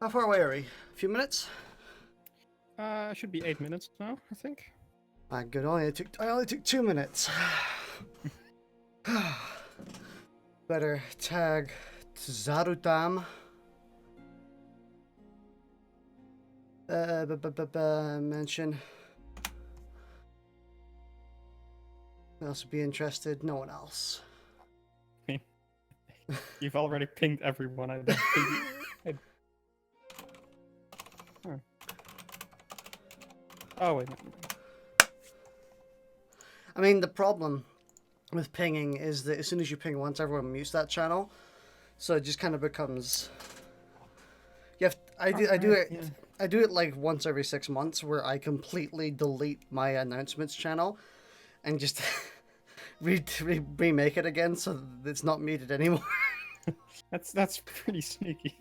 How far away are we? A few minutes? Should be 8 minutes now, I think. Ah, good. I only took 2 minutes. Better tag Zarutam. Mention. Who else would be interested? No one else. You've already pinged everyone. I don't think. Huh. Oh wait. I mean, the problem with pinging is that as soon as you ping once, everyone mutes that channel, so it just kind of becomes. You have. I do it. Yeah. I do it like once every 6 months, where I completely delete my announcements channel, and just remake it again, so that it's not muted anymore. That's pretty sneaky.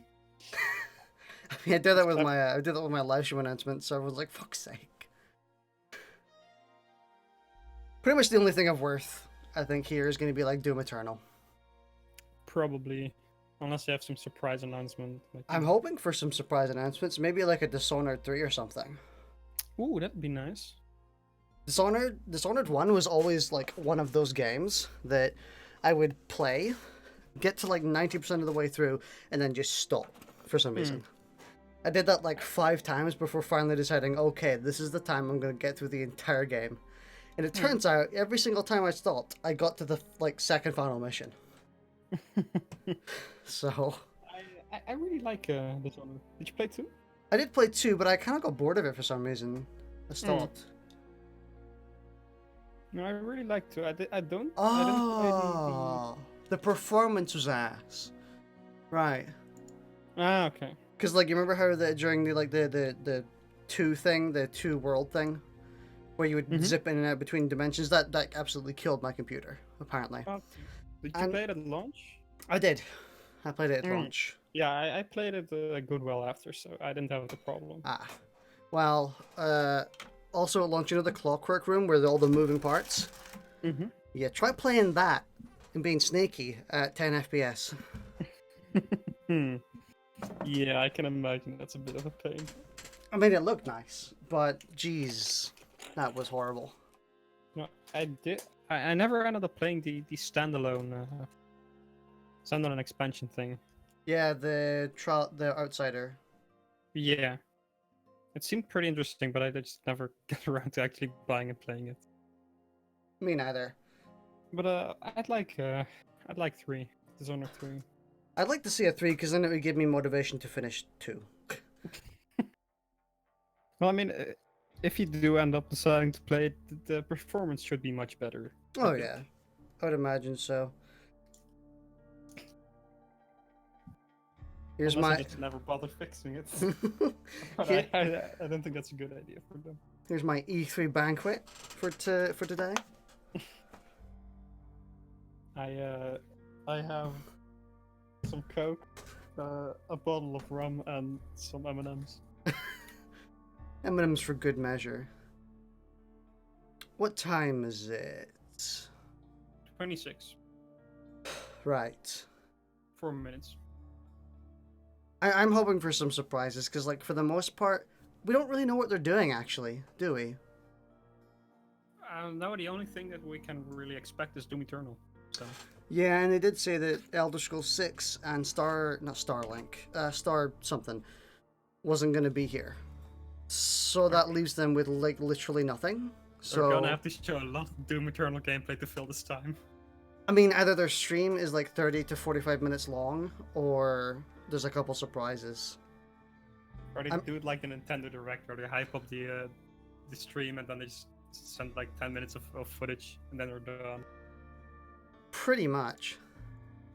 I mean, I did that with my live stream announcements, so everyone's like, "Fuck's sake." Pretty much the only thing of worth, I think, here is going to be like Doom Eternal. Probably, unless you have some surprise announcement. Like I'm hoping for some surprise announcements, maybe like a Dishonored 3 or something. Ooh, that'd be nice. Dishonored 1 was always like one of those games that I would play, get to like 90% of the way through, and then just stop for some reason. I did that like 5 times before finally deciding, okay, this is the time I'm going to get through the entire game. And it turns out, every single time I stopped, I got to the like second final mission. So... I really like this one. Did you play 2? I did play 2, but I kind of got bored of it for some reason. I stopped. No, I really like 2. I don't. Oh, I didn't play the performance was ass. Right. okay. Because like you remember how during the 2 thing, the 2 world thing, where you would zip in and out between dimensions, that absolutely killed my computer, apparently. Did you play it at launch? I did. I played it at launch. Yeah, I played it a good while after, so I didn't have the problem. Well, also at launch, you know the Clockwork Room where all the moving parts? Yeah, try playing that and being sneaky at 10 FPS. Yeah, I can imagine that's a bit of a pain. I mean, it looked nice, but geez, that was horrible. No, I never ended up playing the standalone expansion thing. Yeah, the Outsider. Yeah, it seemed pretty interesting, but I just never get around to actually buying and playing it. Me neither. But I'd like 3, Dishonored 3. I'd like to see a 3 because then it would give me motivation to finish 2. Well, I mean, if you do end up deciding to play it, the performance should be much better. Oh yeah, I would imagine so. Here's Unless my. I just never bother fixing it. But I don't think that's a good idea for them. Here's my E3 banquet for today. I have some Coke, a bottle of rum, and some M&Ms. M&M's for good measure. What time is it? 26. Right. 4 minutes. I'm hoping for some surprises, because, like, for the most part, we don't really know what they're doing, actually, do we? No, the only thing that we can really expect is Doom Eternal. So. Yeah, and they did say that Elder Scrolls 6 and Star something wasn't going to be here. So that leaves them with, like, literally nothing. So they're gonna have to show a lot of Doom Eternal gameplay to fill this time. I mean, either their stream is, like, 30 to 45 minutes long, or there's a couple surprises. Or they do it like the Nintendo Direct, where they hype up the stream and then they just send like 10 minutes of footage and then they're done. Pretty much.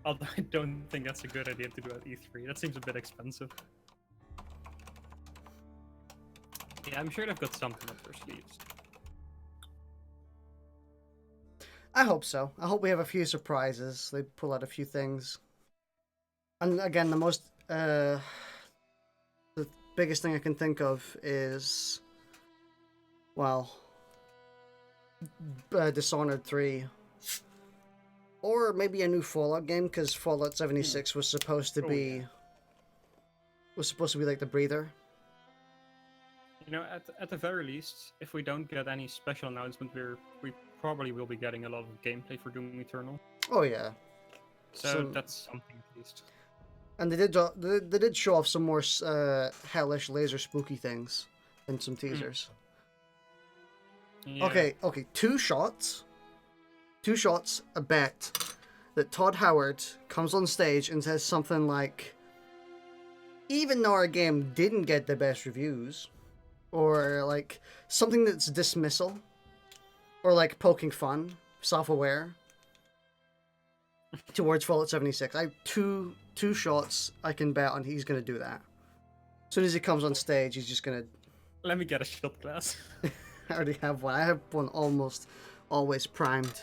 Although I don't think that's a good idea to do at E3. That seems a bit expensive. Yeah, I'm sure they've got something up their sleeves. I hope so. I hope we have a few surprises. They pull out a few things. And again, the biggest thing I can think of is, well, Dishonored 3. Or maybe a new Fallout game, because Fallout 76 was supposed to be was supposed to be like the breather. You know, at the very least, if we don't get any special announcement, we probably will be getting a lot of gameplay for Doom Eternal. Oh yeah. So that's something at least. And they did show off some more hellish laser spooky things in some teasers. Yeah. Okay, two shots, a bet that Todd Howard comes on stage and says something like, even though our game didn't get the best reviews, or like something that's dismissal, or like poking fun, self-aware, towards Fallout 76. I have two shots I can bet on he's going to do that. As soon as he comes on stage, he's just going to... Let me get a shot glass. I already have one. I have one almost always primed.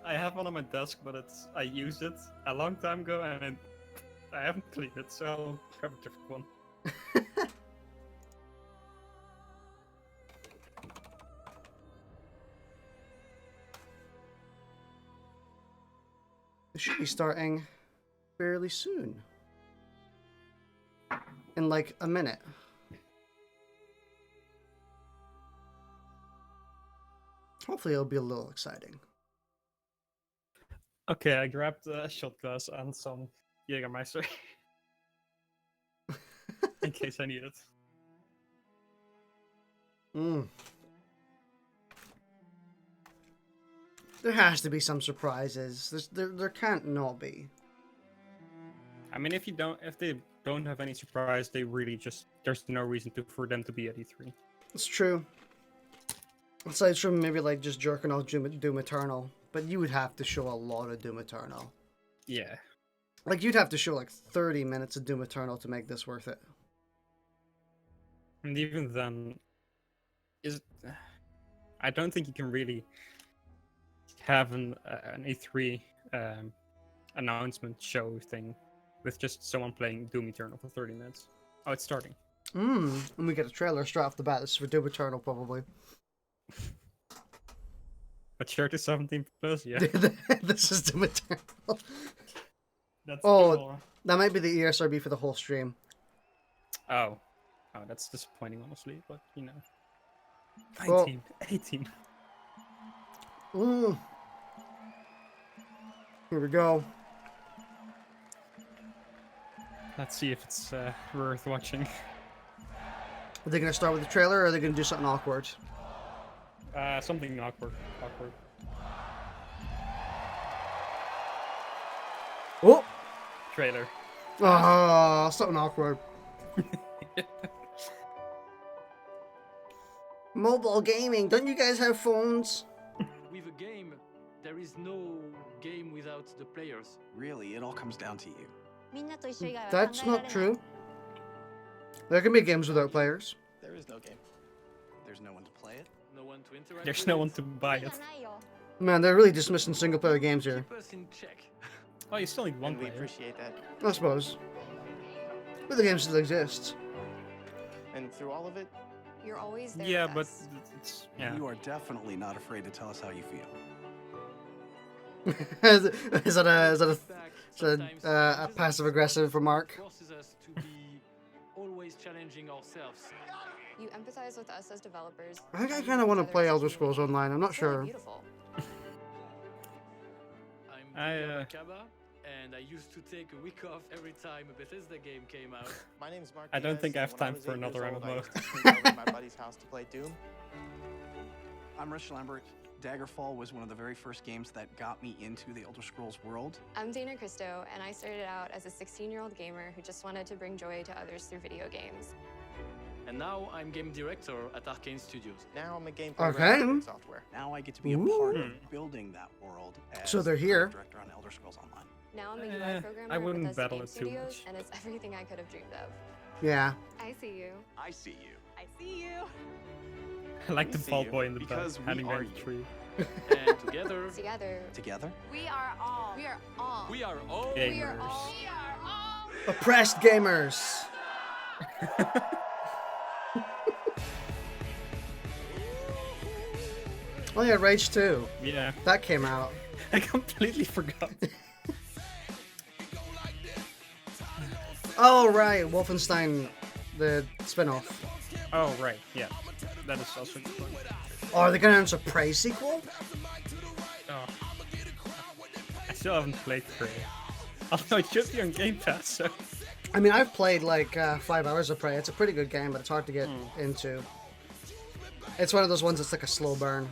I have one on my desk, but I used it a long time ago, and I haven't cleaned it, so I'll grab a different one. It should be starting fairly soon. In like a minute. Hopefully it'll be a little exciting. Okay, I grabbed a shot glass and some Jägermeister. In case I need it. There has to be some surprises. There can't not be. I mean, if they don't have any surprise, they really there's no reason for them to be at E3. It's true. Aside from maybe like just jerking off Doom Eternal, but you would have to show a lot of Doom Eternal. Yeah. Like you'd have to show like 30 minutes of Doom Eternal to make this worth it. And even then, I don't think you can really have an E3 announcement show thing with just someone playing Doom Eternal for 30 minutes. Oh, it's starting. And we get a trailer straight off the bat. This is for Doom Eternal, probably. But sure to 17 plus, yeah. This is Doom Eternal. That's that might be the ESRB for the whole stream. Oh, that's disappointing, honestly. But you know, 19, 18. Here we go. Let's see if it's worth watching. Are they gonna start with the trailer, or are they gonna do something awkward? Something awkward. Oh! Trailer. Ah, something awkward. Mobile gaming. Don't you guys have phones? With a game, there is no game without the players. Really, it all comes down to you. That's not true. There can be games without players. There is no game. There's no one to play it. No one to interact There's with no it. one to buy it. Man, they're really dismissing single-player games here. Keep us in check. Oh, you still need one And we player. appreciate that. I suppose. But the game still exists. And through all of it, You're always there. Yeah, with but us. it's yeah. you are definitely not afraid to tell us how you feel. is that a Back, So, sometimes a passive-aggressive remark. forces us to be always challenging ourselves. You empathize with us as developers. I think I kind of want to play Elder Scrolls Online. I'm not It's really sure. beautiful. I'm Kaba, and I used to take a week off every time a Bethesda game came out. My name's Mark. I don't Diaz, think I have and when time was for 8 years another old, I MMO. used to sneak over to my buddy's house to play Doom. I'm Rich Lambert. Daggerfall was one of the very first games that got me into the Elder Scrolls world. I'm Dana Christo, and I started out as a 16-year-old gamer who just wanted to bring joy to others through video games. And now I'm game director at Arcane Studios. Now I'm a game Okay. programmer at software. Now I get to be a part Ooh. of building that world as So they're here. director on Elder Scrolls Online. Now I'm a UI Eh, programmer I wouldn't at Bethesda battle Game it too Studios, much. and it's everything I could have dreamed of. Yeah. I see you. I see you. I see you. I like We the see fall you, boy in the back, because we handing are down the you. tree. And together, Together, Together? we are all. We are all. we are all Gamers. We are all. We are all. Oppressed gamers. Oh yeah, Rage 2. Yeah, That came out. I completely forgot. Oh right, Wolfenstein, the spin-off. Oh right, yeah, that is also good one. Oh, are they gonna announce a Prey sequel? Oh. I still haven't played Prey. Although it should be on Game Pass, so... I mean, I've played like 5 hours of Prey. It's a pretty good game, but it's hard to get into. It's one of those ones that's like a slow burn.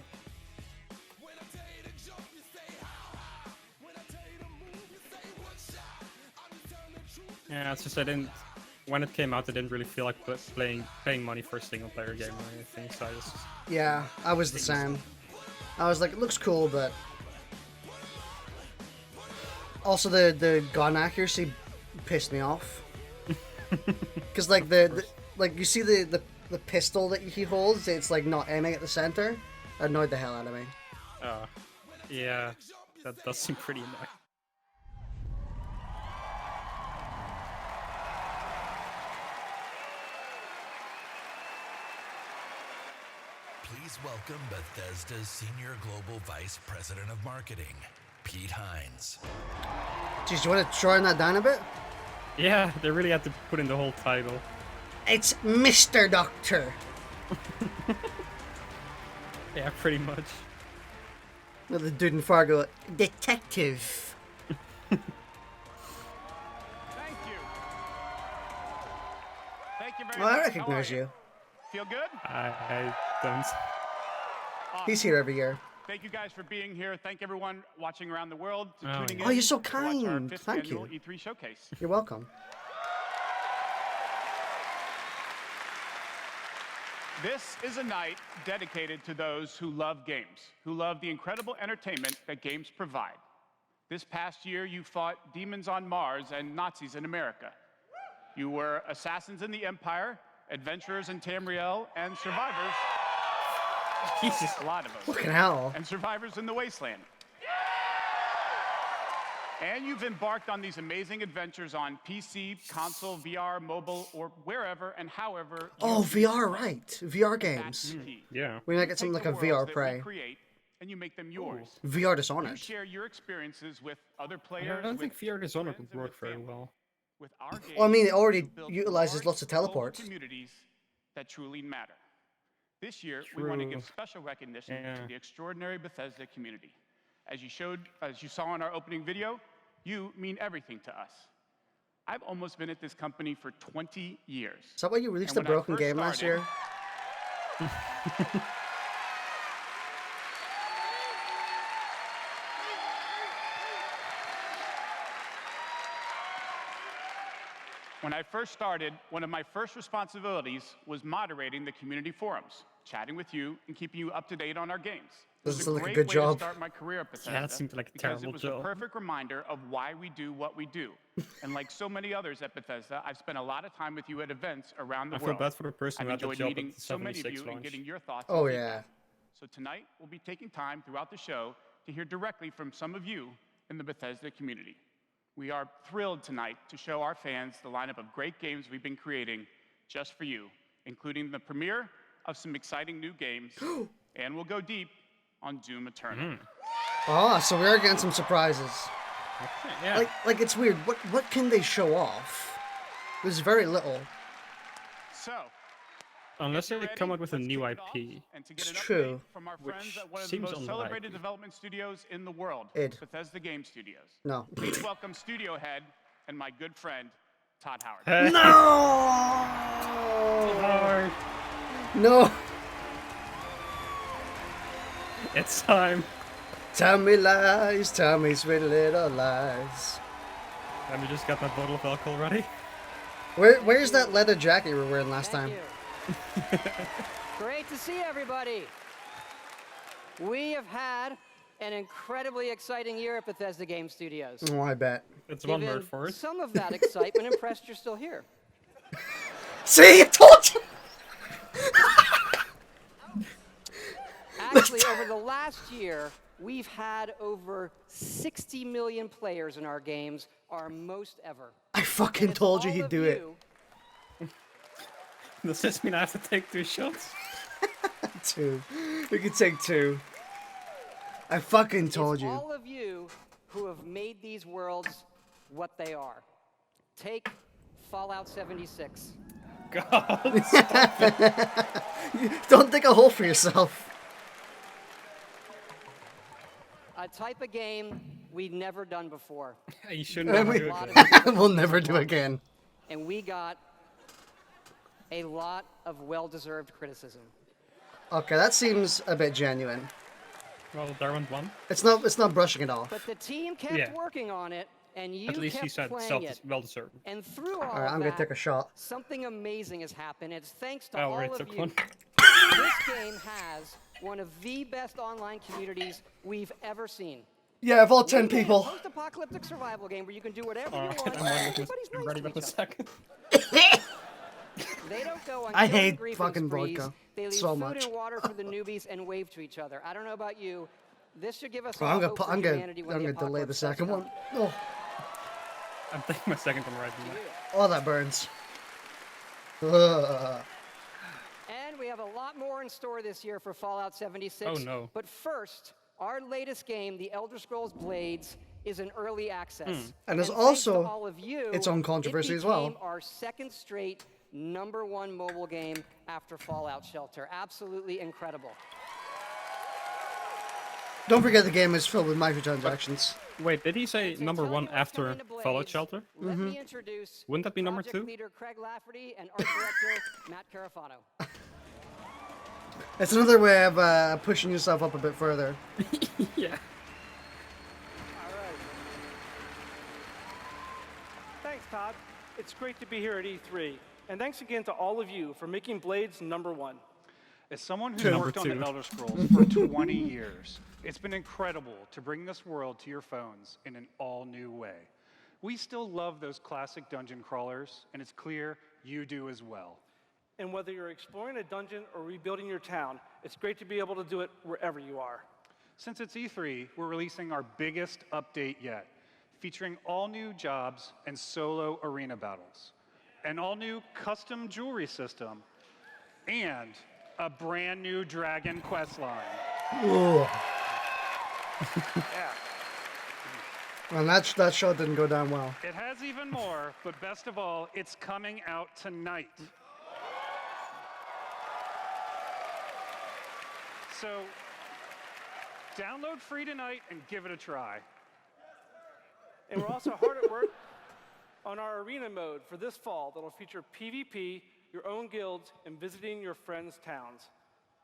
Yeah, it's just I didn't... When it came out, I didn't really feel like paying money for a single-player game or anything, so I just... Yeah, I was the same. I was like, it looks cool, but... Also, the gun accuracy pissed me off. Because, like, like you see the pistol that he holds, it's, like, not aiming at the center. It annoyed the hell out of me. Yeah, that does seem pretty annoying. Please welcome Bethesda's Senior Global Vice President of Marketing, Pete Hines. Jeez, you want to shorten that down a bit? Yeah, they really had to put in the whole title. It's Mr. Doctor. Yeah, pretty much. With the dude in Fargo, detective. Thank you. Thank you very Well, I much. recognize How are you. Feel good? I don't... He's here every year. Thank you guys for being here. Thank everyone watching around the world to Oh, tuning yeah. in. Oh, you're so to watch our kind. 5th Thank annual you. E3 showcase. You're welcome. This is a night dedicated to those who love games, who love the incredible entertainment that games provide. This past year, you fought demons on Mars and Nazis in America. You were assassins in the Empire, adventurers in Tamriel, and survivors. Jesus. A lot of them. Fucking hell. And survivors in the Wasteland. And you've embarked on these amazing adventures on PC, console, VR, mobile, or wherever and however. Oh, VR, right. VR games. Yeah. We might get something like a VR Prey. Create, and you make them yours. VR You Dishonored. share your experiences with other I players. don't think with VR Dishonored friends, would and work with very family. well. With our games, Well, I mean, it already we build utilizes large lots of global teleports. communities that truly matter. This year, we want to True. give special recognition Yeah. to the extraordinary Bethesda community. As you saw in our opening video, you mean everything to us. I've almost been at this company for 20 years. Is that why you released And a when I broken first game last started- year? When I first started, one of my first responsibilities was moderating the community forums, chatting with you, and keeping you up to date on our games. It was Doesn't look like a great good way job. to start my career at Bethesda Yeah, that seemed like a because terrible it was job. a perfect reminder of why we do what we do. And like so many others at Bethesda, I've spent a lot of time with you at events around the I feel world. bad for the person I've who had the enjoyed job meeting at the so many of 76 you and launch. getting your thoughts. Oh, and yeah. feedback. So tonight, we'll be taking time throughout the show to hear directly from some of you in the Bethesda community. We are thrilled tonight to show our fans the lineup of great games we've been creating just for you, including the premiere of some exciting new games, and we'll go deep on Doom Eternal. Oh, so we are getting some surprises. Yeah. Like it's weird. What can they show off? There's very little. So, Unless if they you're ready, come out with a let's new kick it off. IP. And to get It's an true. update from our Which friends at one of the seems most unlikely. celebrated development studios in the world, Id. Bethesda Game Studios. No. Please welcome studio head and my good friend, Todd Howard. Hey, No! Howard, No! it's time. Tell me lies, tell me sweet little lies. Let me just get that bottle of alcohol ready. Where's that leather jacket you were wearing last time? Thank you. Great to see everybody. We have had an incredibly exciting year at Bethesda Game Studios. Oh, I bet. That's one Given word for it. some of that excitement impressed you're still here. See, I told you! Actually, over the last year, we've had over 60 million players in our games, our most ever. I fucking It's told you all he'd of do it. you Does this mean I have to take 2 shots? 2. We could take 2. I fucking told It's you. all of you who have made these worlds what they are. Take Fallout 76. God. Don't dig a hole for yourself. A type of game we'd never done before. You shouldn't And have we- do lot it. of We'll never do again. And we got a lot of well-deserved criticism. Okay, that seems a bit genuine. Well, there went one. It's not brushing it off. But the team kept Yeah. working on it, and you At least kept he said playing it. well-deserved. And through all All right, of I'm that, gonna take a shot. something amazing has happened. It's thanks to Oh, all right, of took you. one. This game has one of the best online communities we've ever seen. Yeah, of all 10 We made a people. post-apocalyptic survival game where you can do whatever you Alright, want. I'm and ready everybody's I'm nice ready to about the each other. second. They don't go on I killing, hate griefing fucking sprees. vodka They leave so food much. and water for the newbies and wave to each other. I don't know about you. This should give us Well, all I'm hope for gonna humanity when the delay the apocalypse does second come. one. Oh, I'm taking my second one right now. oh, that burns. Ugh. And we have a lot more in store this year for Fallout 76. Oh, no. But first, our latest game, The Elder Scrolls Blades, is in early access. And there's thanks also to all of you, its own controversy it as well. became our second straight #1 mobile game after Fallout Shelter. Absolutely incredible. Don't forget the game is filled with microtransactions. Wait, did he say To number tell you one what's after coming to Blades, Fallout Shelter? Let me introduce Wouldn't that be number Project 2? Leader Craig Lafferty and Art Director Matt Carafano. It's another way of pushing yourself up a bit further. Yeah. Thanks, Todd. It's great to be here at E3. And thanks again to all of you for making Blades #1. As someone who's Number worked on two. the Elder Scrolls for 20 years, it's been incredible to bring this world to your phones in an all-new way. We still love those classic dungeon crawlers, and it's clear you do as well. And whether you're exploring a dungeon or rebuilding your town, it's great to be able to do it wherever you are. Since it's E3, we're releasing our biggest update yet, featuring all new jobs and solo arena battles, an all-new custom jewelry system, and a brand new dragon quest line. Ooh. Yeah. And that show didn't go down well. It has even more, but best of all, it's coming out tonight. So, download free tonight and give it a try. And we're also hard at work on our arena mode for this fall that'll feature PvP, your own guilds, and visiting your friends' towns.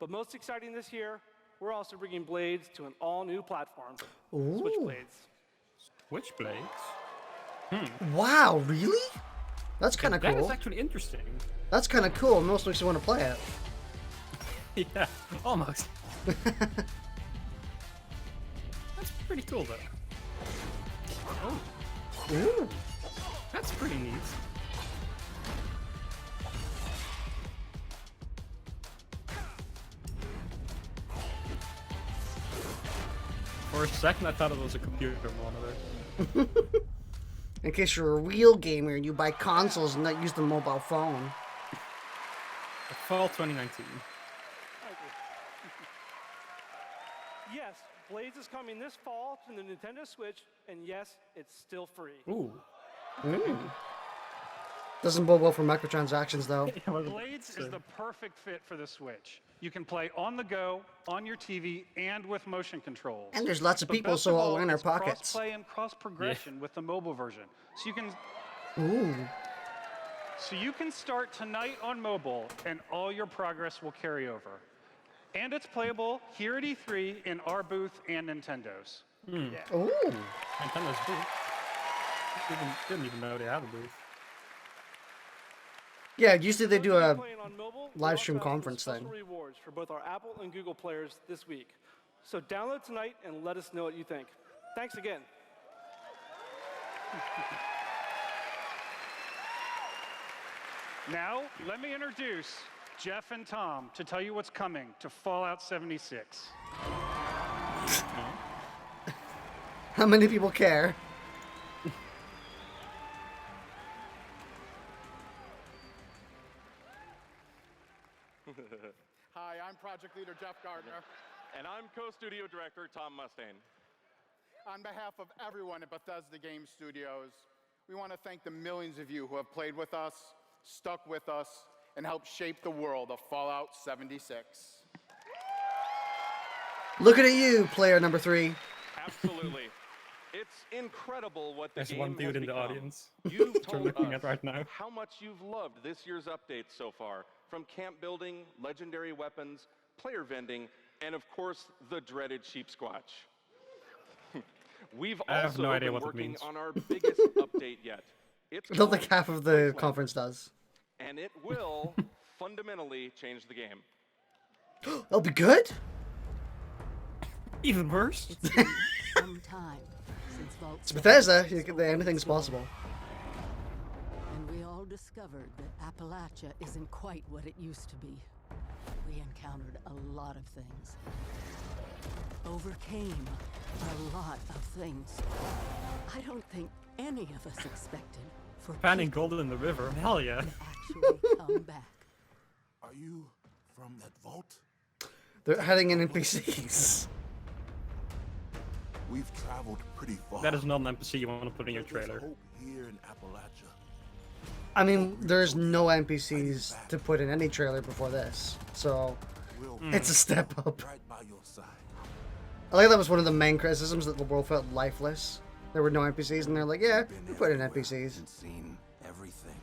But most exciting this year, we're also bringing Blades to an all-new platform, Switchblades. Switchblades? Wow, really? That's kind of That is cool. actually interesting. That's kind of cool. Most makes you want to play it. Yeah, almost. That's pretty cool, though. Oh, Ooh. that's pretty neat. For a second, I thought it was a computer monitor. In case you're a real gamer and you buy consoles and not use the mobile phone. Fall 2019. Yes, Blades is coming this fall to the Nintendo Switch, and yes, it's still free. Ooh. Doesn't bode well for microtransactions, though. Blades is the perfect fit for the Switch. You can play on the go, on your TV, and with motion controls. And there's lots of But people, best so of I'll all, line our it's pockets. Cross-play and cross-progression with the mobile version. So Ooh. you can start tonight on mobile, and all your progress will carry over. And it's playable here at E3 in our booth and Nintendo's. Ooh. Nintendo's booth. Didn't even know they had a booth. Yeah, usually they do a Playing on mobile, we live also stream have some conference special thing. rewards for both our Apple and Google players this week. So download tonight and let us know what you think. Thanks again. Now, let me introduce Jeff and Tom to tell you what's coming to Fallout 76. How many people care? Hi, I'm Project Leader Jeff Gardner. And I'm co-studio director Tom Mustaine. On behalf of everyone at Bethesda Game Studios, we want to thank the millions of you who have played with us, stuck with us, and helped shape the world of Fallout 76. Looking at you, player number 3. Absolutely. It's incredible what the There's game one dude has in the become. audience. You've We're told looking us at right now. how much you've loved this year's updates so far, from camp building, legendary weapons, player vending, and of course, the dreaded sheep squatch. We've I have also no idea been what that working means. on our biggest update yet. It's I don't think called half of the Wasteland, conference does. and it will fundamentally change the game. That'll be good? Even worse? It's been some time since Vault It's 7 Bethesda. was Anything's possible. And we all discovered that Appalachia isn't quite what it used to be. We encountered a lot of things. Overcame a lot of things. I don't think any of us expected for Finding people gold in the river. Hell yeah. to actually come back. Are you from that vault? They're heading in NPCs. We've traveled pretty far. That is not an NPC you want to put in your But there's trailer. hope here in Appalachia. I mean, there's no NPCs to put in any trailer before this, so it's a step up. Right by your side. I like that was one of the main criticisms, that the world felt lifeless. There were no NPCs, and they're like, yeah, we put in NPCs. And seen everything.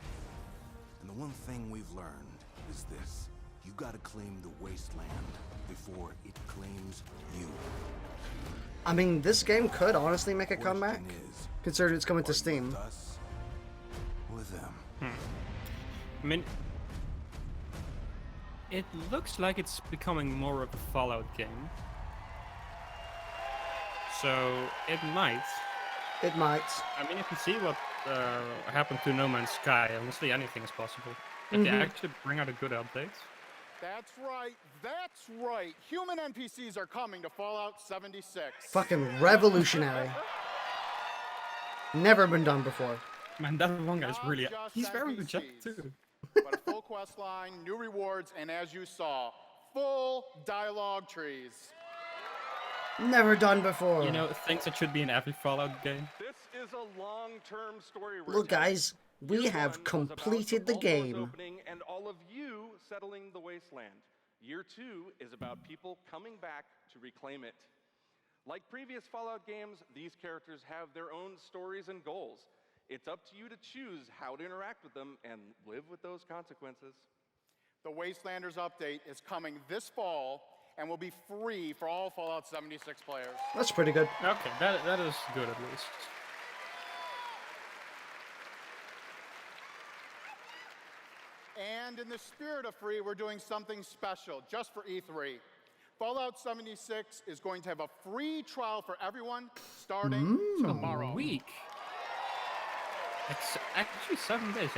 And the one thing we've learned is this: you gotta claim the wasteland before it claims you. I mean, this game could honestly make a comeback, Question is, considering it's coming to are you Steam. with us or them? I mean, it looks like it's becoming more of a Fallout game. So it might. It might. I mean, if you see what happened to No Man's Sky, honestly, anything is possible. If they actually bring out a good update. That's right, that's right. Human NPCs are coming to Fallout 76. Fucking revolutionary. Never been done before. Man, that one guy's Not really... just He's very NPCs, legit too. but a full quest line, new rewards, and as you saw, full dialogue trees. Never done before. You know, things that should be in every Fallout game. This is a long-term story. Look, guys, we Year have 1 was about completed the vault doors game. opening and all of you settling the wasteland. Year 2 is about people coming back to reclaim it. Like previous Fallout games, these characters have their own stories and goals. It's up to you to choose how to interact with them and live with those consequences. The Wastelanders update is coming this fall and will be free for all Fallout 76 players. That's pretty good. Okay, that is good at least. And in the spirit of free, we're doing something special just for E3. Fallout 76 is going to have a free trial for everyone starting tomorrow. Week. Actually, 7 days.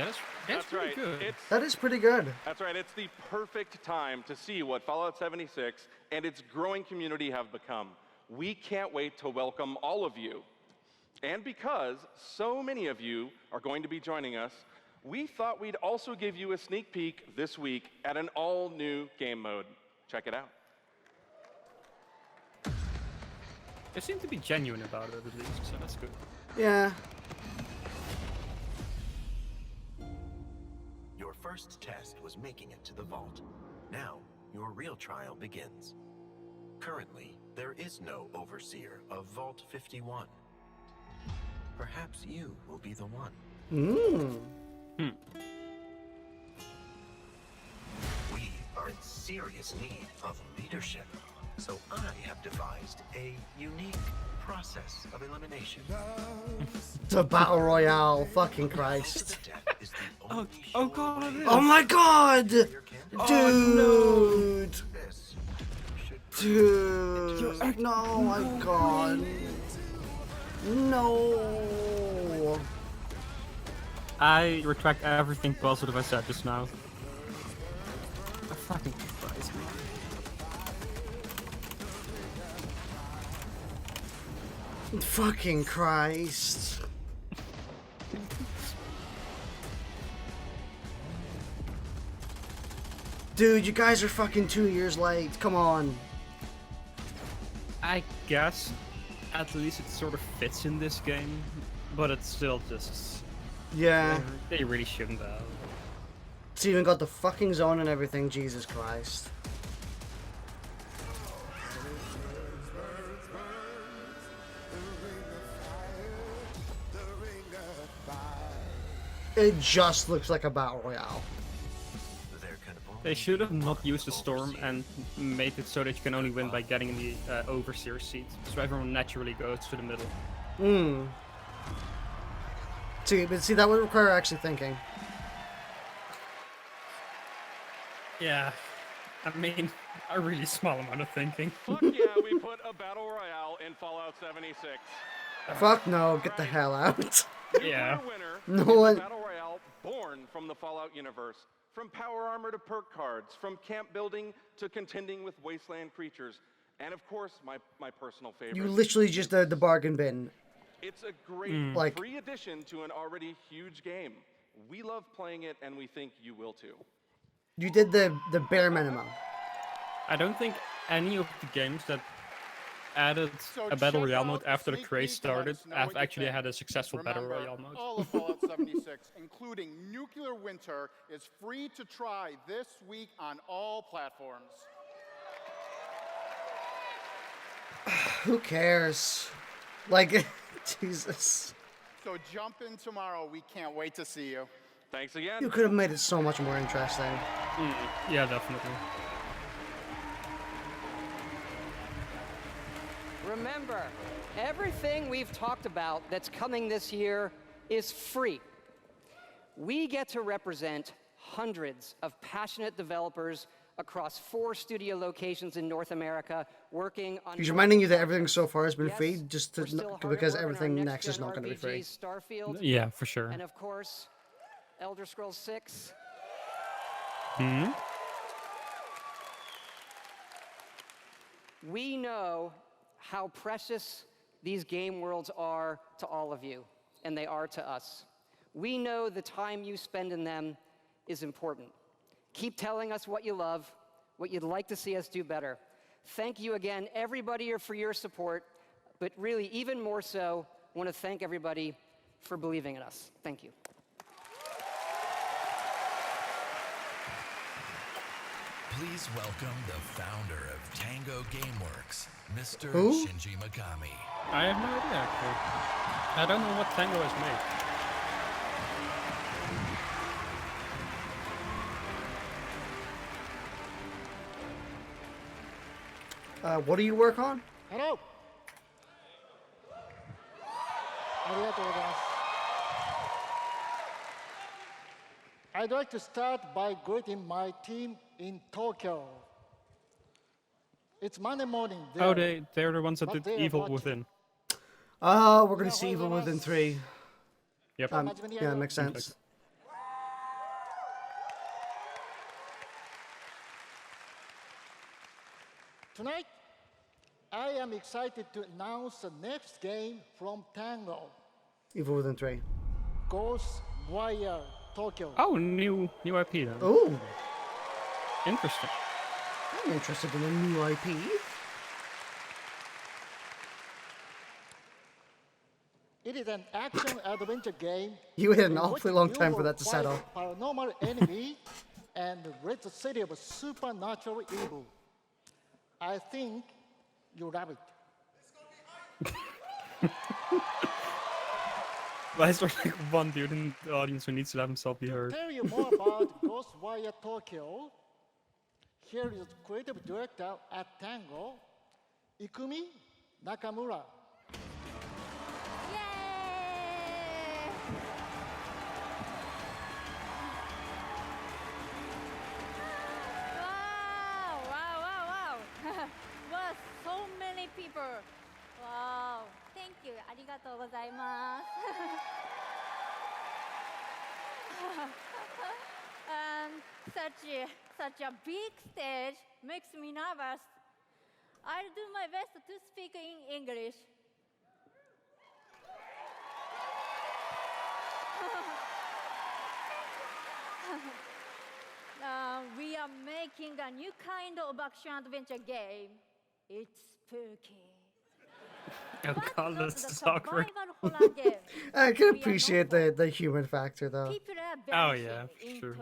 That's pretty right. good. That is pretty good. That's right. It's the perfect time to see what Fallout 76 and its growing community have become. We can't wait to welcome all of you. And because so many of you are going to be joining us, we thought we'd also give you a sneak peek this week at an all-new game mode. Check it out. They seem to be genuine about it at least, so that's good. Yeah. Your first test was making it to the vault. Now, your real trial begins. Currently, there is no overseer of Vault 51. Perhaps you will be the one. We are in serious need of leadership, so I have devised a unique process of elimination. It's a battle royale. Fucking Christ. Oh god, it is. Oh my god! Dude! Dude! No, my god. No! I retract everything positive I said just now. Oh, fucking Christ, man. Fucking Christ. Dude, you guys are fucking 2 years late. Come on. I guess at least it sort of fits in this game, but it's still just Yeah. They really shouldn't have. It's even got the fucking zone and everything, Jesus Christ. It just looks like a battle royale. They should have not used the storm and made it so that you can only win by getting in the overseer seat, so everyone naturally goes to the middle. Hmm. See, that would require actually thinking. Yeah, I mean, a really small amount of thinking. Fuck yeah, we put a battle royale in Fallout 76. Fuck no, get the hell out. Yeah. Winner No one. Battle royale born from the Fallout universe. From power armor to perk cards, from camp building to contending with wasteland creatures, and of course, my personal favorite. You literally just did the bargain bin. It's a great free addition to an already huge game. We love playing it, and we think you will too. You did the bare minimum. I don't think any of the games that added a battle royale mode after the craze started have actually had a successful battle royale mode. All of Fallout 76, including Nuclear Winter, is free to try this week on all platforms. Who cares? Like, Jesus. So jump in tomorrow. We can't wait to see you. Thanks again. You could have made it so much more interesting. Yeah, definitely. Remember, everything we've talked about that's coming this year is free. We get to represent hundreds of passionate developers across 4 studio locations in North America working on... He's reminding you that everything so far has been free, just to, because everything next is not going to be free. Starfield, yeah, for sure. and of course, Elder Scrolls 6. We know how precious these game worlds are to all of you, and they are to us. We know the time you spend in them is important. Keep telling us what you love, what you'd like to see us do better. Thank you again, everybody, for your support, but really, even more so, I want to thank everybody for believing in us. Thank you. Please welcome the founder of Tango Gameworks, Mr. Who? Shinji Mikami. I have no idea, actually. I don't know what Tango has made. What do you work on? Hello. I'd like to start by greeting my team in Tokyo. It's Monday morning. Oh, they're the ones that did Evil Within. Oh, we're going to see Evil Within 3. Yep. Yeah, makes sense. Tonight, I am excited to announce the next game from Tango. Evil Within 3. Ghostwire Tokyo. Oh, new IP then. Oh. Interesting. I'm interested in a new IP. It is an action-adventure game. You waited an awfully long time for that to settle. Paranormal enemy and rid the city of supernatural evil. I think you love it. Why is there like one dude in the audience who needs to have himself be heard? To tell you more about Ghostwire Tokyo, here is creative director at Tango, Ikumi Nakamura. Wow, so many people. Wow, thank you. ありがとうございます。And such a big stage makes me nervous. I'll do my best to speak in English. We are making a new kind of action-adventure game. It's spooky. Oh god, this is awkward. I can appreciate the human factor though. Oh yeah, sure.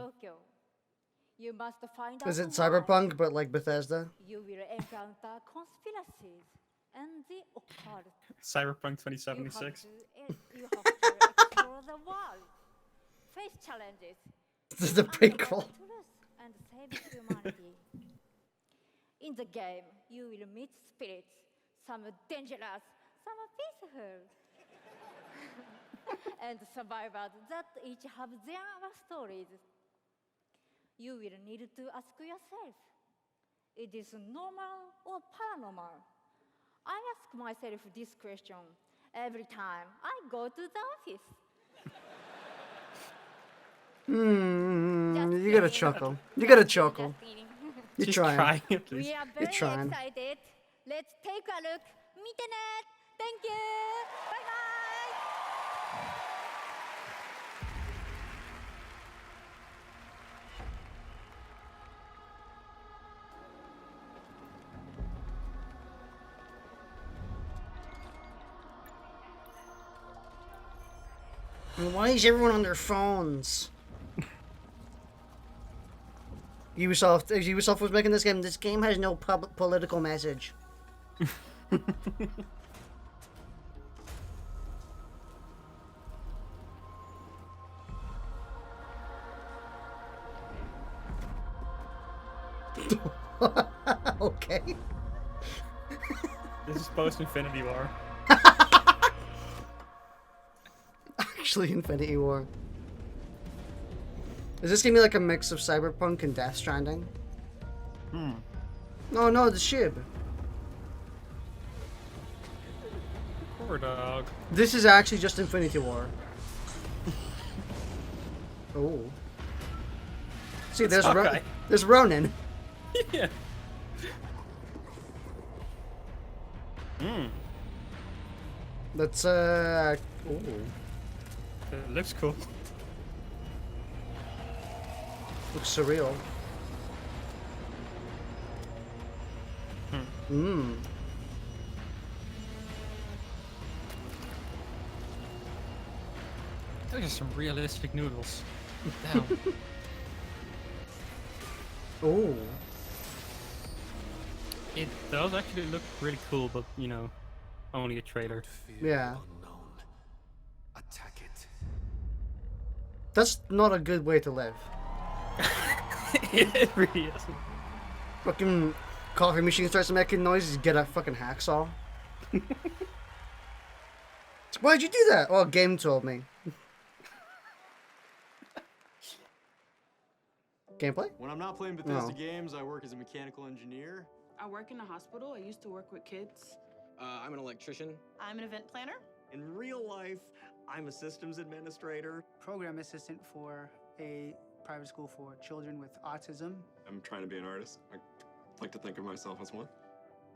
You must find Is out it why. Cyberpunk but like Bethesda? You will encounter conspiracies and the occult. Cyberpunk 2076. You have to explore the world, face challenges, This is the prequel. and save humanity. In the game, you will meet spirits, some dangerous, some peaceful, and survivors that each have their stories. You will need to ask yourself, it is normal or paranormal? I ask myself this question every time I go to the office. You gotta chuckle. You gotta chuckle. You're She's trying. at We least. are You're very trying. excited. Let's take a look. Internet. Thank you. Bye bye. Why is everyone on their phones? Ubisoft, if Ubisoft was making this game has no political message. Okay. This is post Infinity War. Actually, Infinity War. Is this gonna be like a mix of Cyberpunk and Death Stranding? No, no, the shib. Poor dog. This is actually just Infinity War. Oh. See, It's there's Hawkeye. there's Ronin. Yeah. That's ooh. It looks cool. Looks surreal. Those are some realistic noodles. Damn. Oh. It does actually look really cool, but you know, only a trailer. Yeah. Attack it. That's not a good way to live. It really isn't. Fucking coffee machine starts making noises, get a fucking hacksaw. Why'd you do that? Oh, game told me. Gameplay? When I'm not playing Bethesda games, I work as a mechanical engineer. I work in a hospital. I used to work with kids. I'm an electrician. I'm an event planner. In real life, I'm a systems administrator. Program assistant for a private school for children with autism. I'm trying to be an artist. I like to think of myself as one.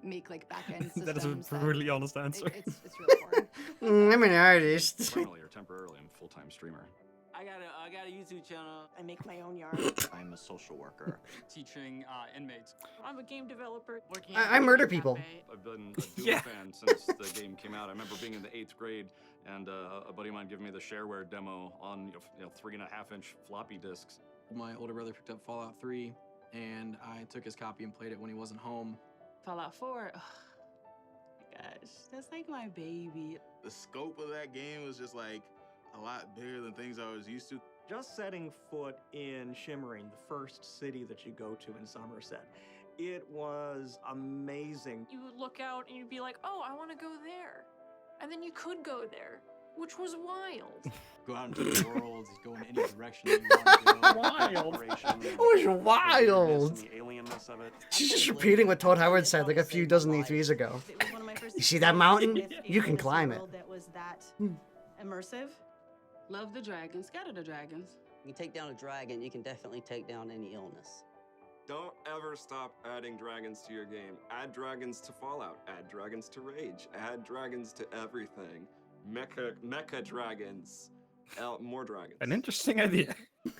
Make like back-end systems. That is a brutally honest answer. It's really boring. I'm an artist. Permanently or temporarily, I'm a full-time streamer. I got a YouTube channel. I make my own yard. I'm a social worker. Teaching inmates. I'm a game developer. Working I murder people. I've been a Doom fan since the game came out. I remember being in the 8th grade and a buddy of mine giving me the shareware demo on 3.5-inch floppy disks. My older brother picked up Fallout 3, and I took his copy and played it when he wasn't home. Fallout 4. Oh, my gosh, that's like my baby. The scope of that game was just like a lot bigger than things I was used to. Just setting foot in Shimmering, the first city that you go to in Somerset, it was amazing. You would look out and you'd be like, oh, I want to go there. And then you could go there, which was wild. Go out into the world, go in any direction you want to go. Wild. It was wild. The alienness of it. She's just repeating what Todd Howard said like a few dozen E3s ago. You see that mountain? You can climb it. That was that immersive. Love the dragons. Scatter the dragons. You take down a dragon, you can definitely take down any illness. Don't ever stop adding dragons to your game. Add dragons to Fallout. Add dragons to Rage. Add dragons to everything. Mecha dragons. More dragons. An interesting idea. Please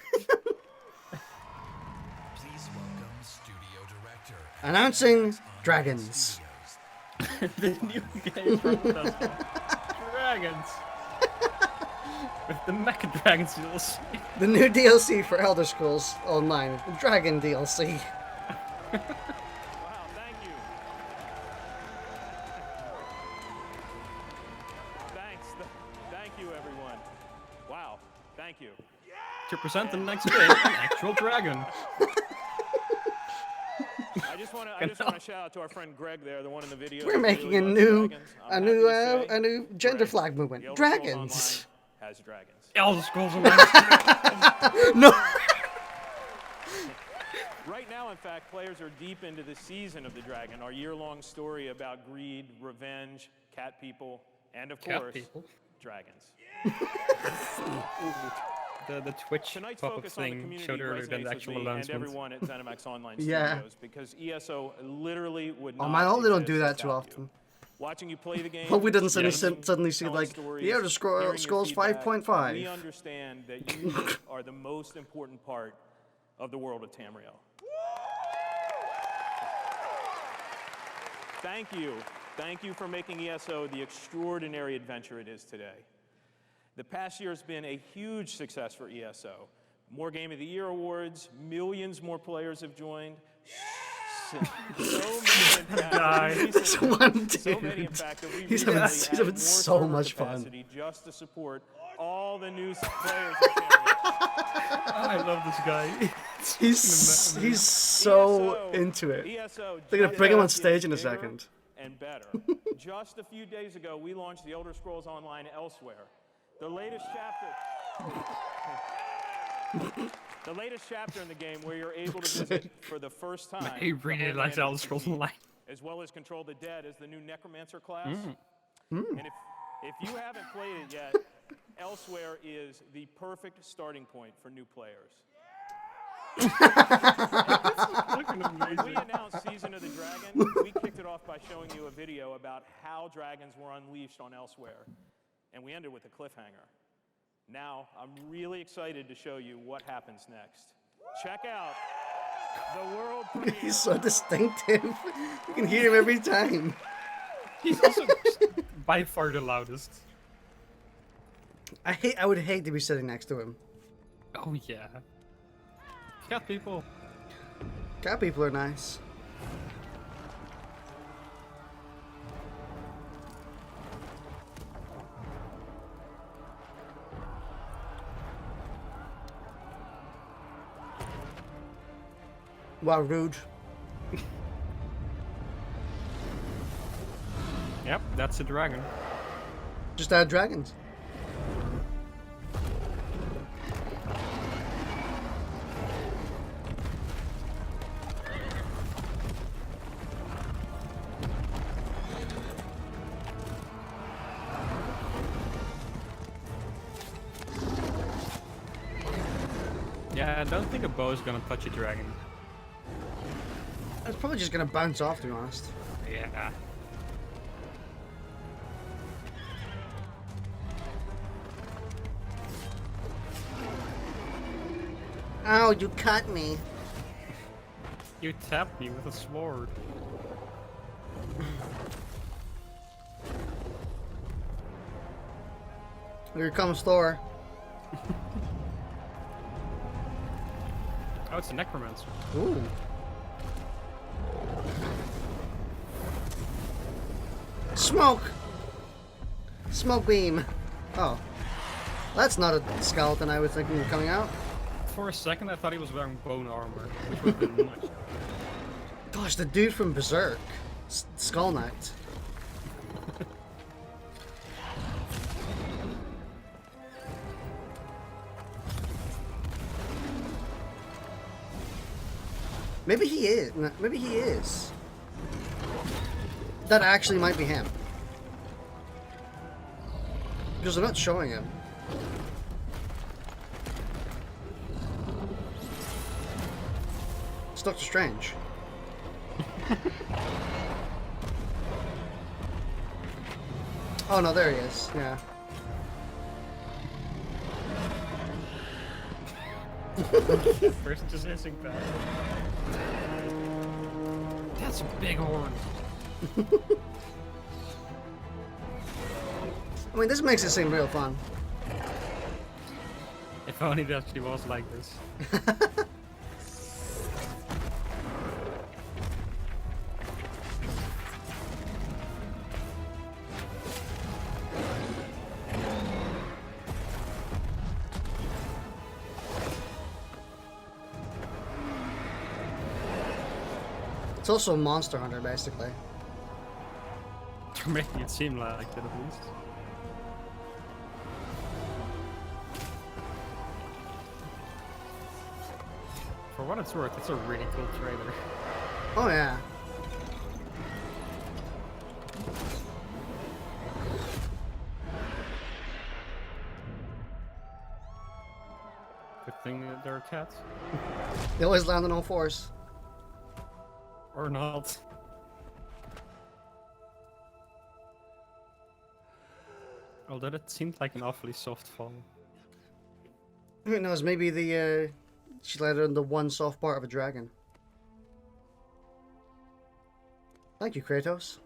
welcome studio director. Announcing dragons. The new game from Bethesda. Dragons. With the Mecha Dragons DLC. The new DLC for Elder Scrolls Online. The Dragon DLC. Thank you, everyone. Wow, thank you. To present the next game, an actual dragon. I just want to shout out to our friend Greg there, the one in the video. We're making a new gender flag movement. Dragons. Has dragons. Elder Scrolls Online. No. Right now, in fact, players are deep into the season of the dragon, our year-long story about greed, revenge, cat people, and of course, dragons. The Twitch pop-up thing showed earlier than the actual announcement. And everyone at ZeniMax Online Studios, because ESO literally would not. On my own, they don't do that too often. Watching you play the game. Hope we didn't suddenly see like the Elder Scrolls 5.5. We understand that you are the most important part of the world of Tamriel. Thank you. Thank you for making ESO the extraordinary adventure it is today. The past year has been a huge success for ESO. More Game of the Year awards, millions more players have joined. So many, in fact, that we he's having so much fun. Just to support all the new players. I love this guy. He's so into it. They're gonna bring him on stage in a second. And better. Just a few days ago, we launched the Elder Scrolls Online Elsewhere, the latest chapter in the game where you're able to visit for the first time. He really likes Elder Scrolls Online. As well as control the dead as the new Necromancer class. And if you haven't played it yet, Elsewhere is the perfect starting point for new players. When we announced Season of the Dragon, we kicked it off by showing you a video about how dragons were unleashed on Elsewhere. And we ended with a cliffhanger. Now, I'm really excited to show you what happens next. Check out the world premiere. He's so distinctive. You can hear him every time. He's also by far the loudest. I would hate to be sitting next to him. Oh yeah. Cat people. Cat people are nice. Wow, rude. Yep, that's a dragon. Just add dragons. Yeah, I don't think a bow is gonna touch a dragon. It's probably just gonna bounce off, to be honest. Yeah. Ow, you cut me. You tapped me with a sword. Here comes Thor. Oh, it's a necromancer. Ooh. Smoke! Smoke beam. Oh. That's not a skeleton I was thinking of coming out. For a second, I thought he was wearing bone armor, which would have been much. Gosh, the dude from Berserk. Skull Knight. Maybe he is. Maybe he is. That actually might be him. Because they're not showing him. It's Doctor Strange. Oh no, there he is. Yeah. First just hissing back. That's a big horn. I mean, this makes it seem real fun. If only it actually was like this. It's also a Monster Hunter, basically. You're making it seem like it, at least. For what it's worth, it's a really cool trailer. Oh yeah. Good thing that there are cats. They always land on all fours. Or not. Although that seemed like an awfully soft fall. Who knows? Maybe she landed on the one soft part of a dragon. Thank you, Kratos.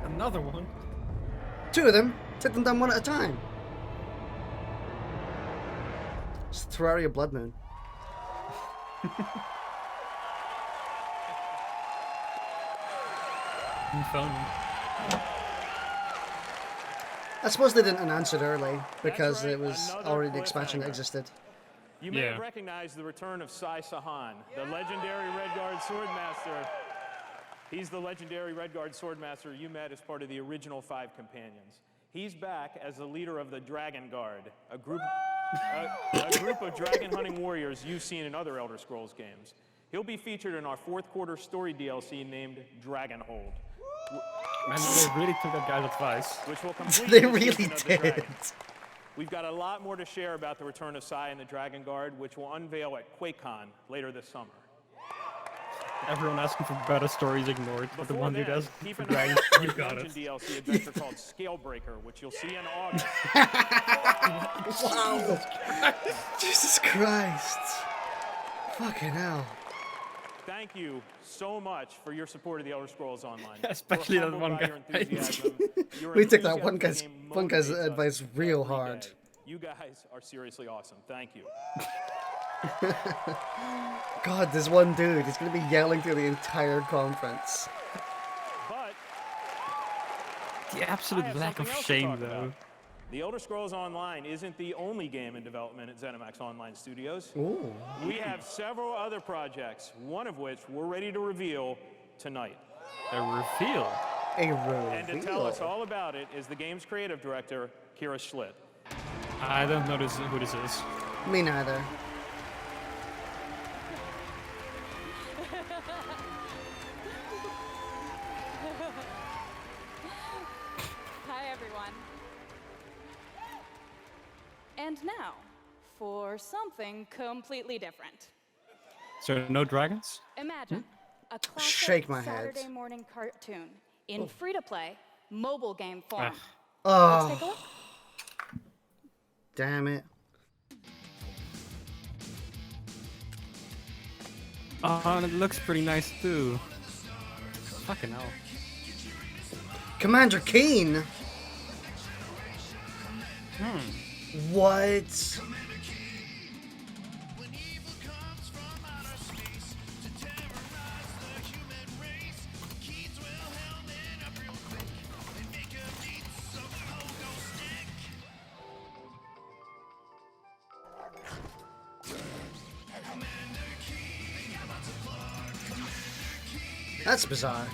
Another one. 2 of them. Take them down one at a time. It's Terraria Blood Moon. Phone. I suppose they didn't announce it early because right, it was another already the expansion that cliffhanger. existed. You may have recognized the return of Sai Sahan, the legendary Redguard Swordmaster. He's the legendary Redguard Swordmaster you met as part of the original 5 companions. He's back as the leader of the Dragon Guard, a group of dragon hunting warriors you've seen in other Elder Scrolls games. He'll be featured in our 4th quarter story DLC named Dragonhold. Man, they really took that guy's advice. Which will complete They the really season of the did. Dragon. We've got a lot more to share about the return of Sai and the Dragon Guard, which will unveil at QuakeCon later this summer. Everyone asking for better stories ignored, but the Before one dude then, asking keep for an eye dragons, on you the got Dungeon it. DLC adventure called Scalebreaker, which you'll see in August. Wow. Jesus Christ. Fucking hell. Thank you so much for your support of the Elder Scrolls Online. Especially We're that humbled one by guy. your enthusiasm. Your We took that enthusiasm one guy's motivates us advice real every hard. day. You guys are seriously awesome. Thank you. God, this one dude is going to be yelling through the entire conference. But The absolute lack of something else to shame, talk though. about. The Elder Scrolls Online isn't the only game in development at ZeniMax Online Studios. Ooh. We have several other projects, one of which we're ready to reveal tonight. A reveal? A reveal. And to tell us all about it is the game's creative director, Kira Schlitt. I don't know who this is. Me neither. Hi, everyone. And now, for something completely different. So no dragons? Imagine a classic Shake my head. Saturday morning cartoon in free-to-play mobile game form. Oh. Let's take a look. Damn it. Oh, and it looks pretty nice too. Fucking hell. Commander Keen? What? That's bizarre.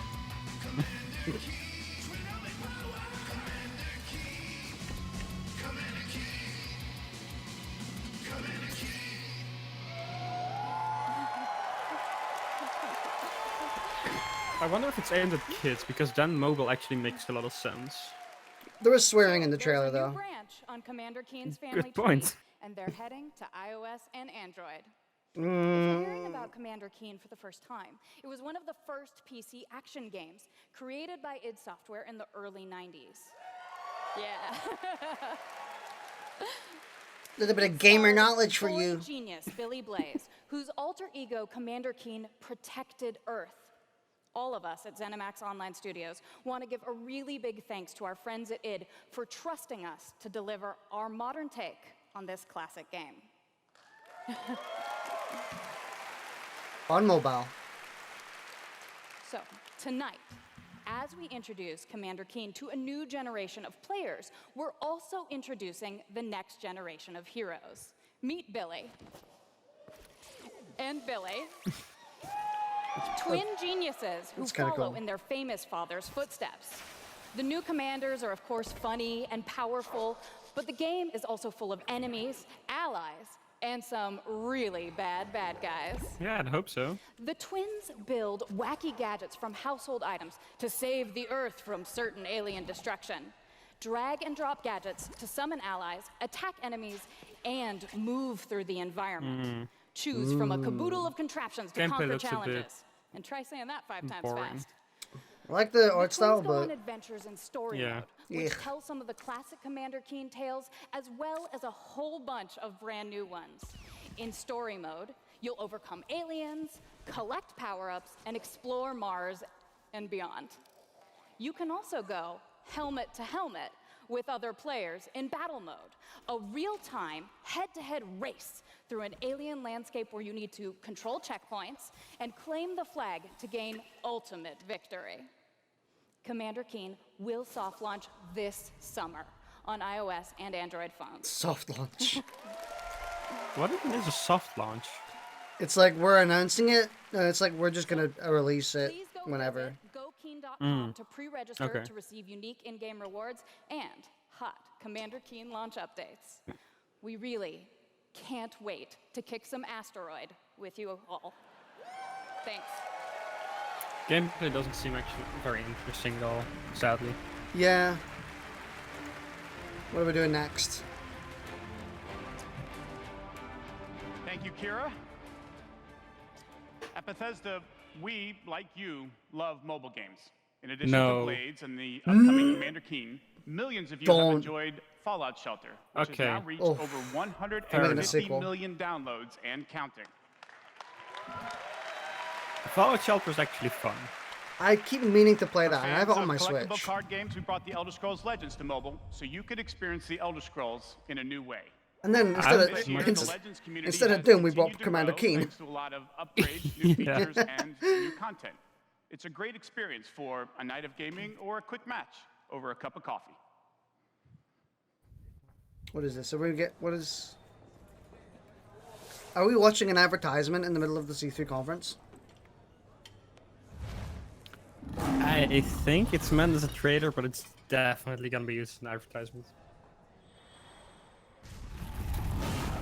I wonder if it's aimed at kids, because then mobile actually makes a lot of sense. There was swearing in the trailer, There's a new though. branch on Commander Keen's family Good point. tree, and they're heading to iOS and Android. If you're hearing Mm. about Commander Keen for the first time, it was one of the first PC action games created by id Software in the early 90s. Yeah. little bit of gamer knowledge for you. Genius Billy Blaze, whose alter ego Commander Keen protected Earth. All of us at ZeniMax Online Studios want to give a really big thanks to our friends at id for trusting us to deliver our modern take on this classic game. On mobile. So, tonight, as we introduce Commander Keen to a new generation of players, we're also introducing the next generation of heroes. Meet Billy. And Billy. Twin geniuses who That's kinda follow cool. in their famous father's footsteps. The new commanders are, of course, funny and powerful, but the game is also full of enemies, allies, and some really bad guys. Yeah, I'd hope so. The twins build wacky gadgets from household items to save the Earth from certain alien destruction. Drag and drop gadgets to summon allies, attack enemies, and move through the environment. Choose from a caboodle of contraptions to Gameplay conquer looks a bit challenges. And try saying that 5 times boring. fast. I like the art The style, twins go on but adventures in story Yeah. mode, which Ugh. tell some of the classic Commander Keen tales, as well as a whole bunch of brand new ones. In story mode, you'll overcome aliens, collect power-ups, and explore Mars and beyond. You can also go helmet to helmet with other players in battle mode, a real-time, head-to-head race through an alien landscape where you need to control checkpoints and claim the flag to gain ultimate victory. Commander Keen will soft launch this summer on iOS and Android phones. soft launch. What even is a soft launch? It's like we're announcing it, and it's like we're just gonna release it Please go whenever. visit GoKeen.com to pre-register Okay. to receive unique in-game rewards and hot Commander Keen launch updates. We really can't wait to kick some asteroid with you all. Thanks. Gameplay doesn't seem actually very interesting at all, sadly. Yeah. What are we doing next? Thank you, Kira. At Bethesda, we, like you, love mobile games. In addition No. to Blades and the upcoming Commander Keen, millions of you have Don't. enjoyed Fallout Shelter, which Okay. has now reached Oh. over Making a 150 sequel. million downloads and counting. Fallout Shelter is actually fun. I keep meaning to play that. I have it Fans on of my collectible Switch. card games, we brought the Elder Scrolls Legends to mobile, so you could experience the Elder Scrolls in a new way. And then This year, the Legends community instead of has Doom, we continued brought to Commander grow Keen. Thanks to a lot of upgrades, new Yeah. features, and new content. It's a great experience for a night of gaming or a quick match over a cup of coffee. What is this? So we're gonna get what is? Are we watching an advertisement in the middle of the C3 conference? I think it's meant as a trailer, but it's definitely gonna be used in advertisements.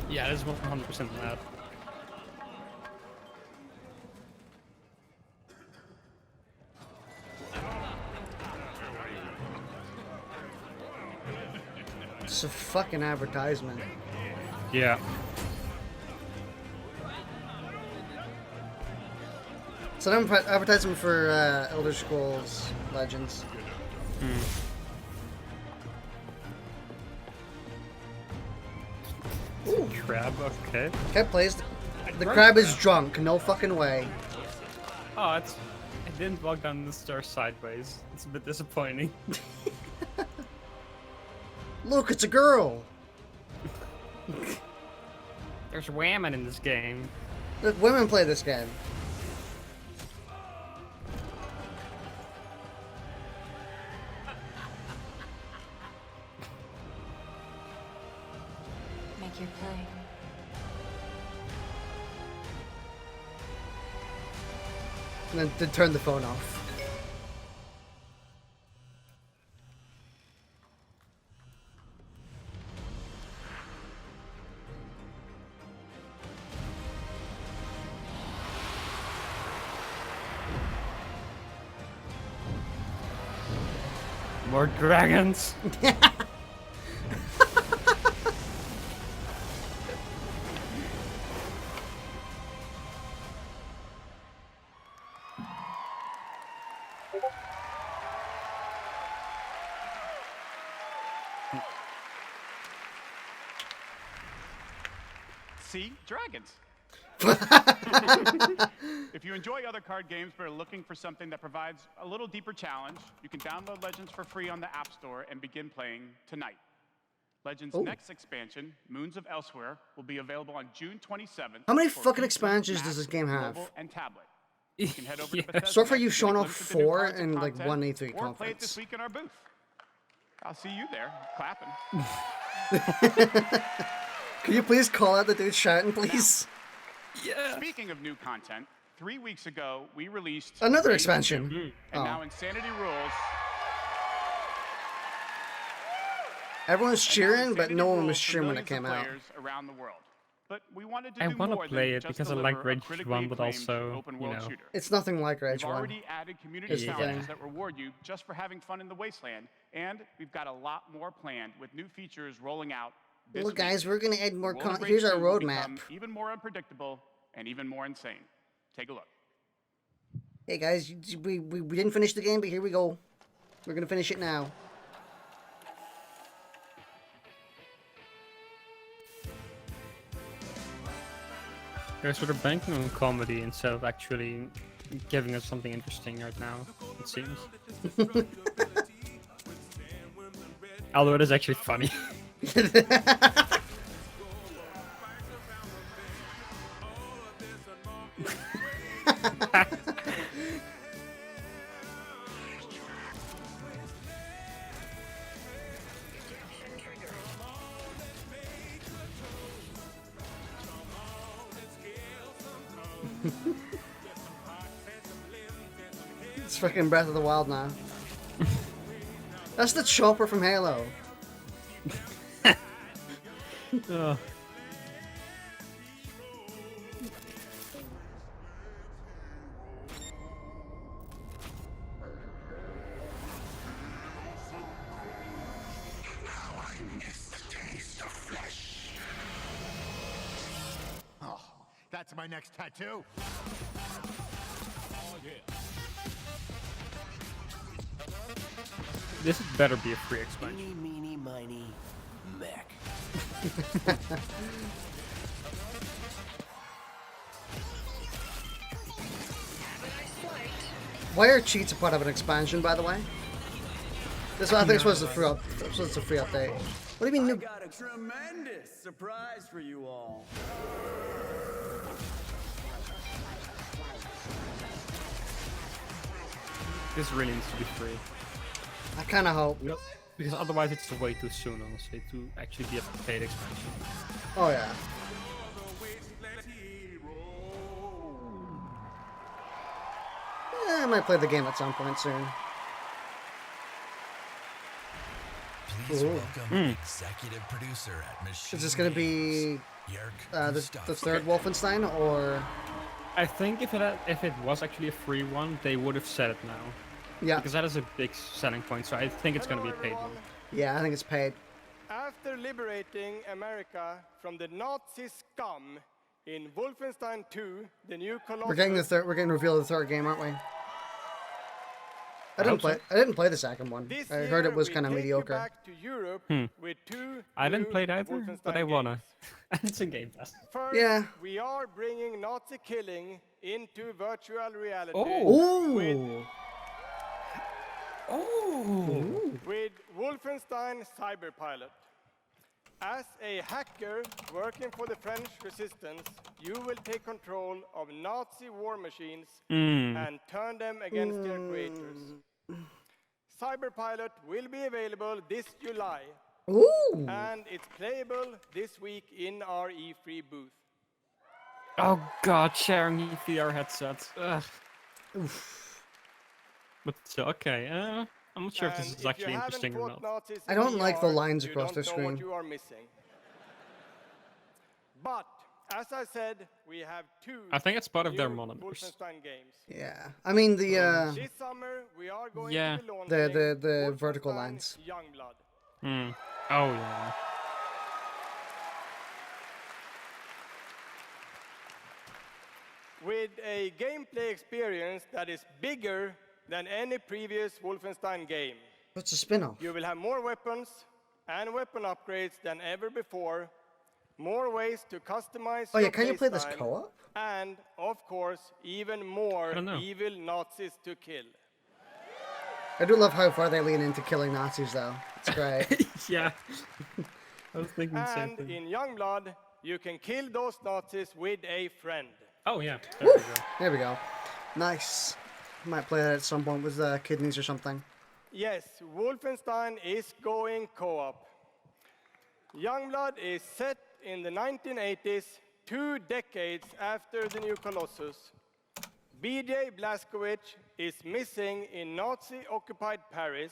Yeah, it's 100% that. It's a fucking advertisement. Yeah. It's an advertisement for Elder Scrolls Legends. Ooh. Crab, okay. Okay, plays. The crab is drunk. No fucking way. Oh, it didn't walk down the stairs sideways. It's a bit disappointing. Look, it's a girl. There's women in this game. Look, women play this game. Make your play. And then turn the phone off. More dragons. See? Dragons. If you enjoy other card games but are looking for something that provides a little deeper challenge, you can download Legends for free on the App Store and begin playing tonight. Legends' next expansion, Moons of Elsewhere, will be available on June 27th. How many for fucking PC, expansions Mac, does this game have? mobile, and tablet. You can head over to Yeah. Bethesda So far next you've to shown get a off glimpse of the new 4 cards and in like content, one E3 or play it this conference. week in our booth. I'll see you there, clapping. Can you please call out the dude shouting, please? Yeah. Speaking of new content, 3 weeks ago we released Another Rage expansion. 2, and now Insanity Rules. Everyone's cheering, but Insanity no one Rules was for cheering when it millions of came out. players around the world. But we wanted to I do want more to play than it just because I deliver like a Rage critically 1, but acclaimed also, open you world know. shooter. It's nothing like Rage We've 1. already added community Is the challenges thing. that reward you just for having fun in the wasteland, and we've got a lot more planned with new features rolling out this Well, guys, week. we're gonna add more The world of content. Here's Rage our 2 will roadmap. become even more unpredictable and even more insane. Take a look. Hey guys, we didn't finish the game, but here we go. We're gonna finish it now. Guys, we're banking on comedy instead of actually giving us something interesting right now, it seems. Although it is actually funny. It's freaking Breath of the Wild now. That's the chopper from Halo. Oh. Oh, that's my next tattoo. This better be a free expansion. Eeny, meeny, miny, mech. Why are cheats a part of an expansion, by the way? This I think this was a free update. What do you mean I new? got a tremendous surprise for you all. This really needs to be free. I kind of hope. Because otherwise it's way too soon, honestly, to actually be a paid expansion. Oh yeah. I might play the game at some point soon. Please Ooh. welcome executive producer at Machine Is this gonna be the third Wolfenstein, or? I think if it was actually a free one, they would have said it now. Yeah. Because that is a big selling point, so I think it's gonna be a paid one. Yeah, I think it's paid. After liberating America from the Nazi scum in Wolfenstein 2, the new Colossus... We're getting revealed the third game, aren't we? I didn't play the second one. I heard it was kind of mediocre. I didn't play it either, but I wanna. It's in Game Pass. First, Yeah. we are bringing Nazi killing into virtual reality. Oh. With Wolfenstein Cyberpilot. As a hacker working for the French resistance, you will take control of Nazi war machines and turn them against their creators. Cyberpilot will be available this July. Ooh. And it's playable this week in our E3 booth. Oh god, sharing VR headsets. Ugh. But okay, I'm not sure if this is actually interesting or not. I don't like the lines across the you don't know what screen. you are missing. But as I said, we have two I think it's part of their new monitors. Wolfenstein games. Yeah, I mean the This summer we are going Yeah. to be launching the vertical lines. Youngblood. Oh yeah. With a gameplay experience that is bigger than any previous Wolfenstein game. What's a spin-off? You will have more weapons and weapon upgrades than ever before, more ways to customize Oh your yeah, can you play this playstyle, co-op? and, of course, even more evil Nazis to kill. I do love how far they lean into killing Nazis, though. It's great. Yeah. I was thinking the same And thing. in Youngblood, you can kill those Nazis with a friend. Oh yeah, there we go. There we go. Nice. Might play that at some point with kidneys or something. Yes, Wolfenstein is going co-op. Youngblood is set in the 1980s, 2 decades after the new Colossus. BJ Blazkowicz is missing in Nazi-occupied Paris,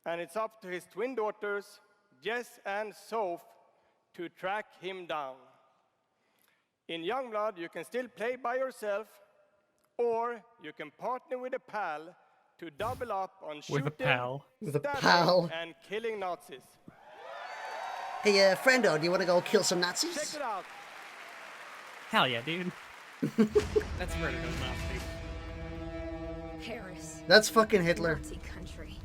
and it's up to his twin daughters, Jess and Soph, to track him down. In Youngblood, you can still play by yourself, or you can partner with a pal to double up on shooting, stabbing, and killing Nazis. Hey, friendo, do you want to go kill some Nazis? Check it out. Hell yeah, dude. That's where to go, Nazi. Paris. That's fucking Hitler. Nazi country.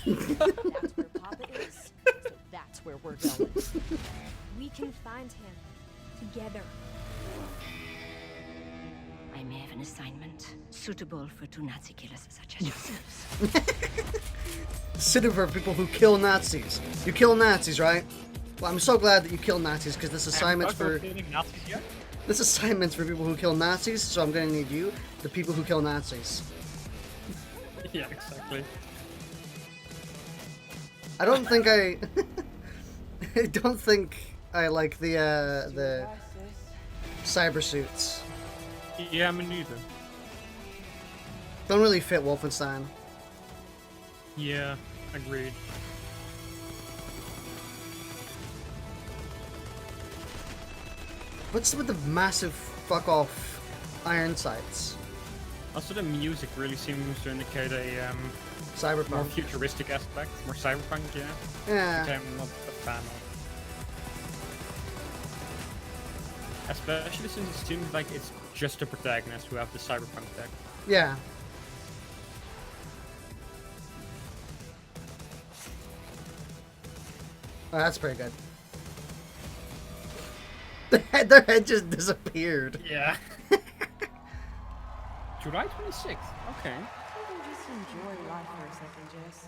That's where Papa is. So that's where we're going. We can find him together. I may have an assignment suitable for 2 Nazi killers such as yourselves. Suited for people who kill Nazis. You kill Nazis, right? Well, I'm so glad that you kill Nazis because this assignment's for this assignment's for people who kill Nazis. So I'm gonna need you, the people who kill Nazis. Yeah, exactly. I don't think I don't think I like the cyber suits. Yeah, me neither. Don't really fit Wolfenstein. Yeah, agreed. What's with the massive fuck off iron sights? Also, the music really seems to indicate a cyberpunk, more futuristic aspect, more cyberpunk. Yeah. Yeah. Which I'm not a fan of. Especially since it seems like it's just the protagonist who have the cyberpunk tech. Yeah. Oh, that's pretty good. Their head just disappeared. Yeah. July 26th. Okay. Just enjoy life for a second, Jess.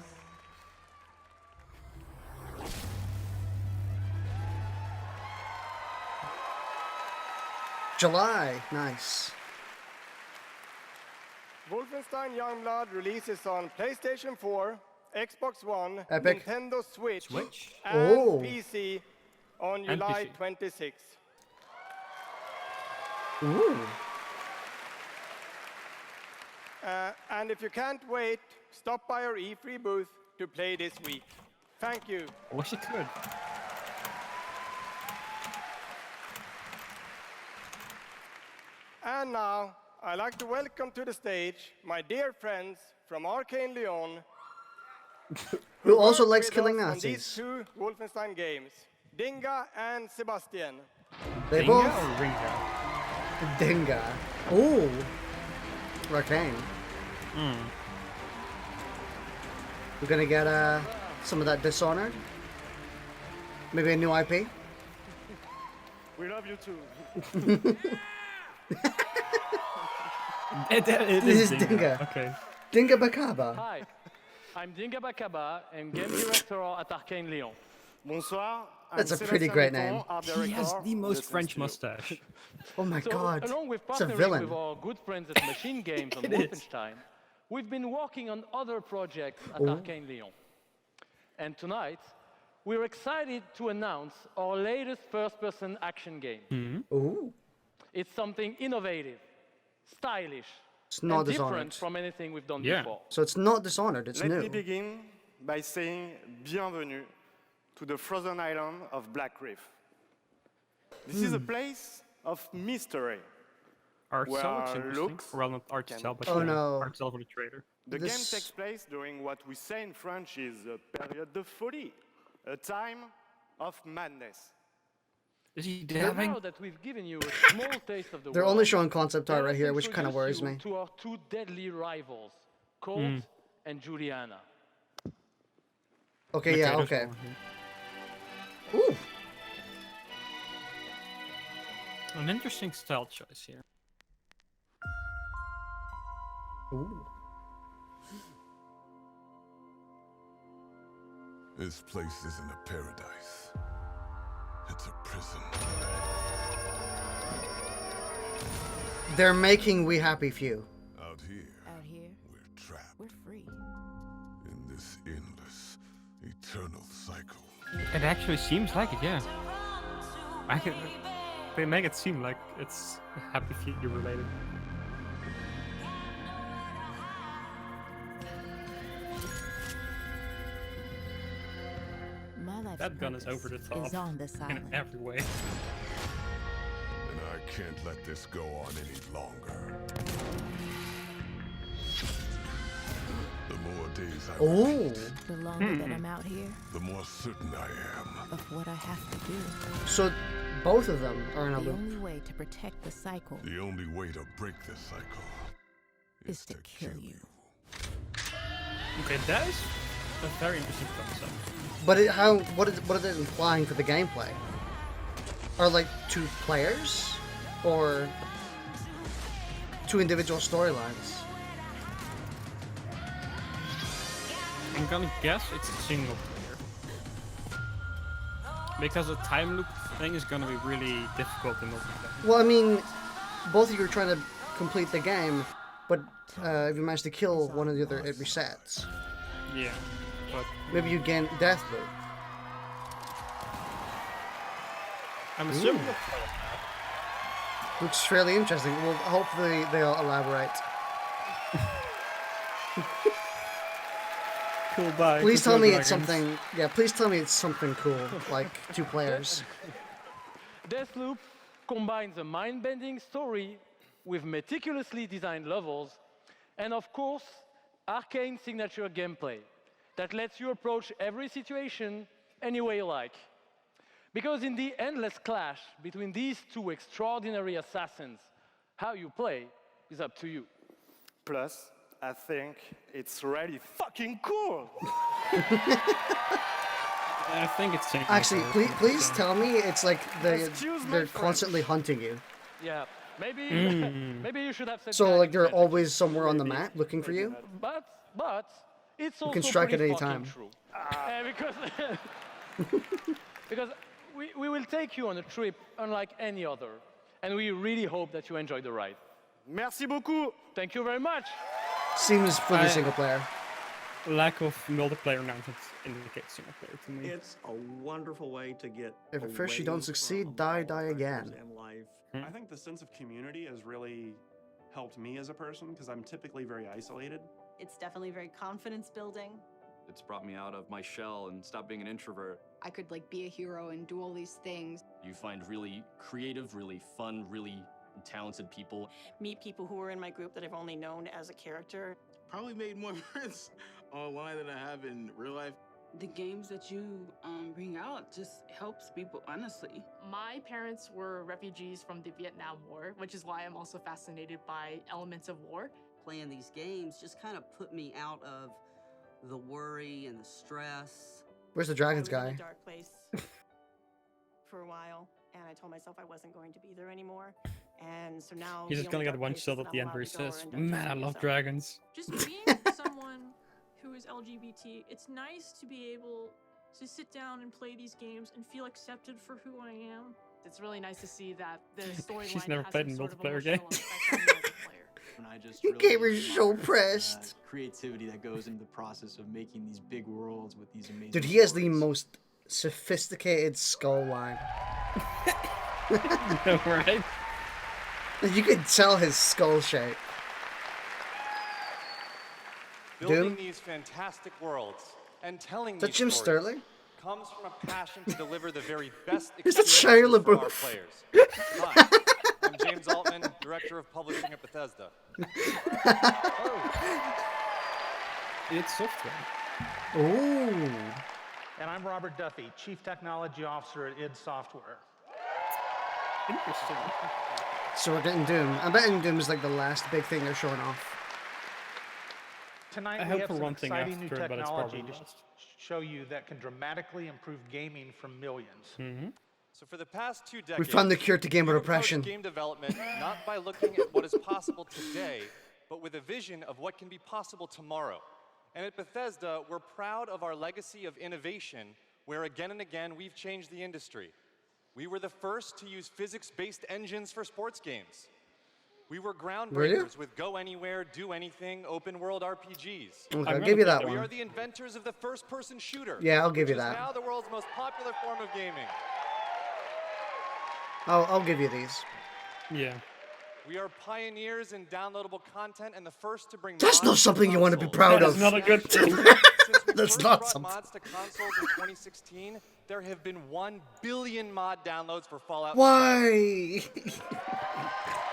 July, nice. Wolfenstein Youngblood releases on PlayStation 4, Xbox One, Epic. Nintendo Switch, and Oh. PC on And July PC. 26th. Ooh. And if you can't wait, stop by our E3 booth to play this week. Thank you. I wish it could. And now, I'd like to welcome to the stage my dear friends from Arcane Lyon, Who also worked likes with killing us on Nazis. these 2 Wolfenstein games, Dinga and Sebastian. They Dinga both. or Ringa? Dinga. Ooh. Arcane. We're gonna get some of that Dishonored. Maybe a new IP. We love you too. It This is Dinga. Okay. Dinga Bakaba. Hi, I'm Dinga Bakaba and game director at Arcane Lyon. Bonsoir. That's a pretty great name. He has the most French mustache. Oh my So, god. along with It's a partnering villain. with our good friends at Machine Games on It is. Wolfenstein, we've been working on other projects at Oh. Arcane Lyon. And tonight, we're excited to announce our latest first-person action game. Ooh. It's something innovative, stylish, It's not and different Dishonored. from anything we've done Yeah. before. So it's not Dishonored, it's Let new. me begin by saying bienvenue to the frozen island of Black Reef. This is a place of mystery. Art where cell looks interesting. looks Well, not art can- cell, but Oh, no. art cell for the trader. The This- game takes place during what we say in French is a période de folie, a time of madness. Is he But dabbing? now that we've given you a small taste of the They're world, only showing concept art let right us here, which kind of introduce worries you me. to our 2 deadly rivals, Colt and Juliana. Okay, yeah, Potatoes okay. over here. Ooh. An interesting style choice here. Ooh. This place isn't a paradise. It's a prison. They're making We Happy Few. Out here, we're trapped. We're free. In this endless, eternal cycle. It actually seems like it, yeah. They make it seem like it's Happy Feet related. That gun is over the top in every way. And I can't let this go on any longer. The more days I wait, The longer that I'm out here, the more certain I am. of what I have to do. So both of them are in a The loop. only way to protect the cycle The only way to break this cycle is to kill you. Okay, that is a very interesting concept. But what is it implying for the gameplay? Are like two players, or two individual storylines? I'm gonna guess it's a single player. Because the time loop thing is gonna be really difficult in multiplayer. Well, I mean, both of you are trying to complete the game, but if you manage to kill one or the other, it resets. Yeah, but maybe you gain death loop. I'm assuming looks fairly interesting. Well, hopefully they'll elaborate. Cool, bye. Please tell me it's something. Yeah, please tell me it's something cool, like two players. Deathloop combines a mind-bending story with meticulously designed levels, and of course, arcane signature gameplay that lets you approach every situation any way you like. Because in the endless clash between these two extraordinary assassins, how you play is up to you. Plus, I think it's really fucking cool. I think it's changing. Actually, please tell me it's like they're constantly hunting you. Yeah, maybe maybe you should have said So that like they're instead. always somewhere on the map looking for you. But it's You also can strike at pretty any fucking time. true. Because we will take you on a trip unlike any other, and we really hope that you enjoy the ride. Merci beaucoup. Thank you very much. Seems fully single player. Lack of multiplayer announcements indicates single player to me. It's a wonderful way to get If at first you away don't succeed, from die all again. pressures in life. I think the sense of community has really helped me as a person because I'm typically very isolated. It's definitely very confidence building. It's brought me out of my shell and stopped being an introvert. I could like be a hero and do all these things. You find really creative, really fun, really talented people. Meet people who are in my group that I've only known as a character. Probably made more friends online than I have in real life. The games that you bring out just helps people, honestly. My parents were refugees from the Vietnam War, which is why I'm also fascinated by elements of war. Playing these games just kind of put me out of the worry and the stress. Where's the dragons I was in guy? a dark place for a while, and I told myself I wasn't going to be there anymore. And so now He's just gonna get one shot at the end where he says, "Man, I love dragons." Just being someone who is LGBT, it's nice to be able to sit down and play these games and feel accepted for who I am. It's really nice to see that the storyline. She's never played a multiplayer game. And I just You really gamer is admire so the, pressed. creativity that goes into the process of making these big worlds with these amazing Dude, he has the stories. most sophisticated skull line. Right? You can tell his skull shape. Building Doom? these fantastic worlds and telling Is that these Jim stories Sterling? comes from a passion to deliver the very best Is that experiences Shia for our LaBeouf? players. Hi, I'm James Altman, Director of Publishing at Bethesda. It's software. Ooh. And I'm Robert Duffy, Chief Technology Officer at id Software. Interesting. So we're getting Doom. I'm betting Doom is like the last big thing they're showing off. Tonight I we hope have for some one thing exciting new after, but it's technology probably to last. show you that can dramatically improve gaming for millions. Mm-hmm. So for the past 2 decades, We found the cure to gamer we've approached depression. game development not by looking at what is possible today, but with a vision of what can be possible tomorrow. And at Bethesda, we're proud of our legacy of innovation, where again and again we've changed the industry. We were the first to use physics-based engines for sports games. We were groundbreakers with go anywhere, do anything, open world RPGs. Okay, I'll give you that We one. are the inventors of the first-person shooter. Yeah, I'll give you which that. is now the world's most popular form of gaming. I'll give you these. Yeah. We are pioneers in downloadable content and the first to bring That's not mods something you want to be consoles. proud That's of. not a good thing. Since we That's first not brought something. mods to consoles in 2016, there have been 1 billion mod downloads for Fallout. Why?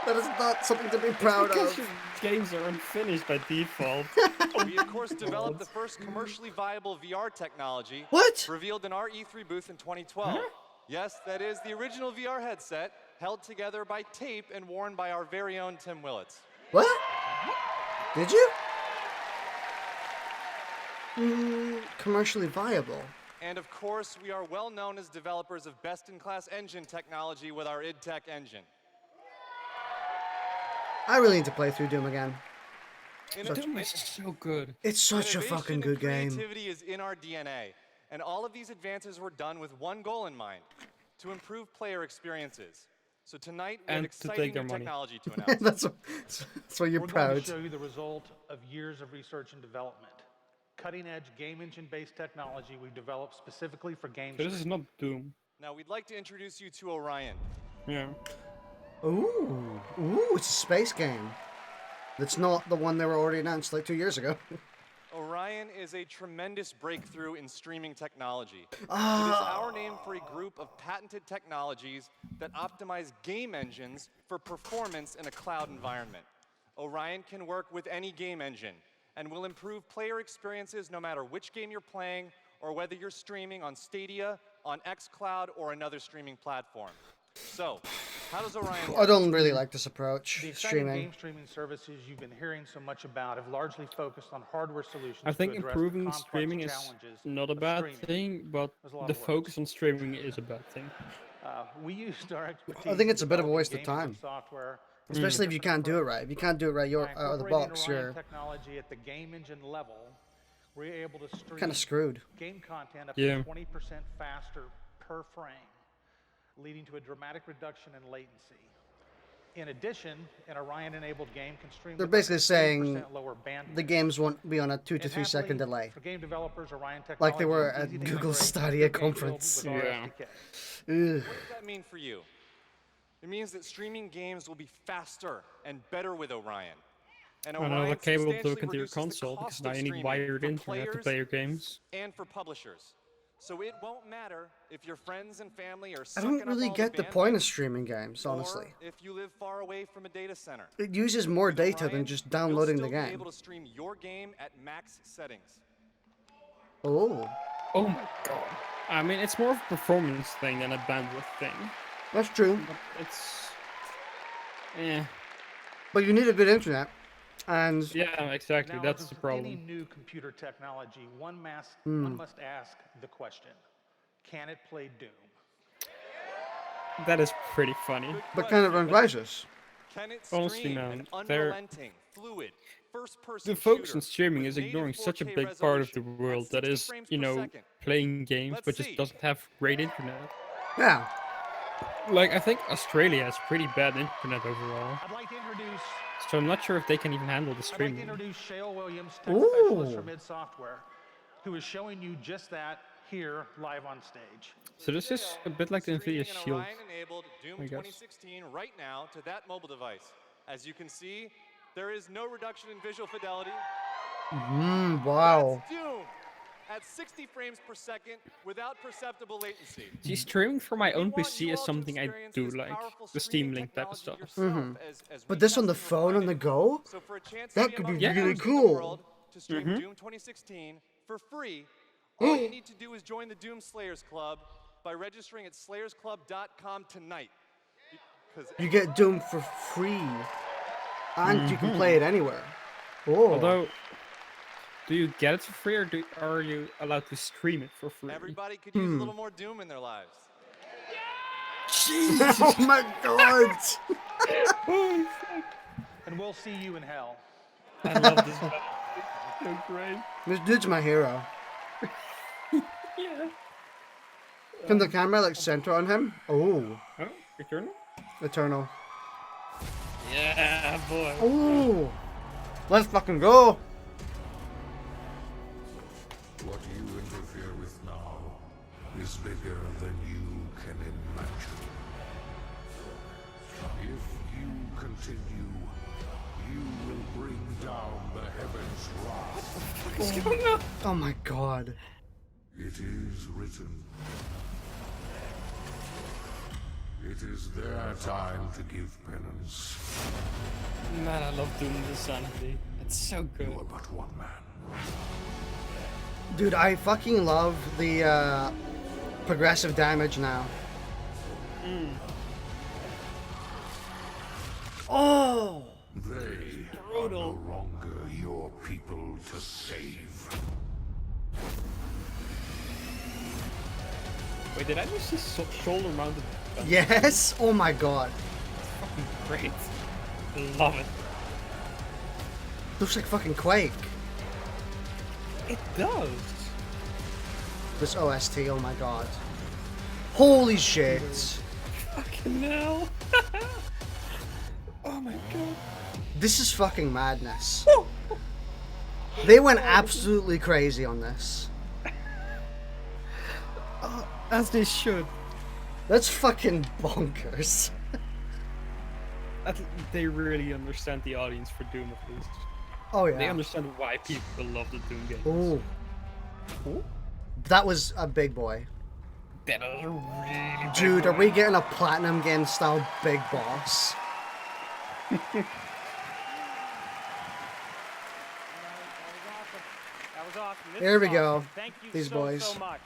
That is not something to be proud Because of. your games are unfinished by default. We, of course, developed the first commercially viable VR technology. What? Revealed in our E3 booth in 2012. Yes, that is the original VR headset, held together by tape and worn by our very own Tim Willits. What? Did you? Commercially viable. And of course, we are well known as developers of best-in-class engine technology with our id Tech engine. I really need to play through Doom again. Doom is so good. It's such a Innovation fucking good and game. Creativity is in our DNA, and all of these advances were done with one goal in mind: to improve player experiences. So tonight we have And to exciting take their new money. technology to announce. that's why you're We're proud. going to show you the result of years of research and development. Cutting-edge game engine-based technology we've developed specifically for game But this is streaming. not Doom. Now we'd like to introduce you to Orion. Yeah. Ooh, it's a space game. That's not the one they were already announced like 2 years ago. Orion is a tremendous breakthrough in streaming technology. Ah. It is our name for a group of patented technologies that optimize game engines for performance in a cloud environment. Orion can work with any game engine and will improve player experiences no matter which game you're playing or whether you're streaming on Stadia, on xCloud, or another streaming platform. So, how does Orion work? I don't really like this approach. The exciting Streaming. game streaming services you've been hearing so much about have largely focused on hardware solutions I think to address improving the complex streaming is challenges not a of bad streaming. thing, but There's a lot the of words. focus on streaming is a bad thing. We used our expertise. I think it's in a bit of a developing waste of games and time. software, Especially if you can't do it right. If you can't do it right, you're by out of the incorporating box. Orion You're technology at the game engine level, we're able to stream kind of screwed. game content up Yeah. to 20% faster per frame, leading to a dramatic reduction in latency. In addition, an Orion-enabled game can stream They're with up to basically saying 40% lower bandwidth. the games won't be on a 2 And to 3 second happily, delay. For game developers, Orion technology Like they were is at easy to Google integrate Stadia into your game build conference. with our Yeah. SDK. Ugh. What does that mean for you? It means that streaming games will be faster and better with Orion. And Another Orion cable to substantially hook into your reduces the console, because cost now of you need streaming wired for internet to players play your games. and for publishers. So it won't matter if your friends and family are I sucking don't up really all get the bandwidth, point of streaming games, honestly. or if you live far away from a data center. It uses more data than Orion, just downloading the you'll still be game. able to stream your game at max settings. Oh, Oh my god. I mean, it's more of a performance thing than a bandwidth thing. that's true. But it's... Eh. But you need a good internet. And Yeah, exactly. Now, That's as the with any problem. new computer technology, one must ask the question: can it play Doom? That is pretty funny. but can it run Crisis? Can it Honestly, stream man, an they're- unrelenting, fluid, first-person The focus shooter on streaming with is ignoring native such a 4K big part of the resolution at world that 60 is, frames you per know, second? playing games Let's but just see. doesn't have great internet. Yeah. Like, I think Australia has pretty bad internet overall. I'd like to introduce. So I'm not sure if they can even handle the I'd like to streaming. introduce Shale Williams, tech specialist from Ooh. id Software, who is showing you just that here live on stage. So this is a bit like the Streaming Nvidia an Shield. Orion-enabled Doom I guess. 2016 right now to that mobile device. As you can see, there is no reduction in visual fidelity. Wow. That's Doom at 60 frames per second without perceptible latency. See, streaming from my We own want PC you is all to something I experience do this like. powerful The streaming Steam Link type of technology stuff. yourself as But we this on the test and phone on refine the it. go? So for a chance That to could be among the really first in the cool. world to stream Mhm. Doom 2016 for free, all you need to do is join the Doom Slayers Club by registering at slayersclub.com tonight. Because You get Doom for free. And you can play it anywhere. Oh. Although, do you get it for free or are you allowed to stream it for free? everybody could use a little more Doom in their lives. Jesus! Oh my god! And we'll see you in hell. I love this guy. So great. This dude's my hero. Yeah. Can the camera like center on him? Oh. Oh, Eternal? Eternal. Yeah, boy. Oh. Let's fucking go. What you interfere with now is bigger than you can imagine. If you continue, you will bring down the heavens' wrath. What's going on? Oh my god. It is written. It is their time to give penance. Man, I love Doom Insanity. It's so good. You are but one man. Dude, I fucking love the progressive damage now. Oh! They are no longer your people to save. Wait, did I just see shoulder-mounted guns? Yes! Oh my god. Fucking great. Love it. Looks like fucking Quake. It does. This OST, oh my god. Holy shit. Fucking hell. Oh my god. This is fucking madness. They went absolutely crazy on this. As they should. That's fucking bonkers. They really understand the audience for Doom at least. Oh yeah. They understand why people love the Doom games. Ooh. Ooh. That was a big boy. That was a really big Dude, are boy. we getting a Platinum game style big boss? That was awesome. This Here is we awesome. go. Thank you These so, boys. so much.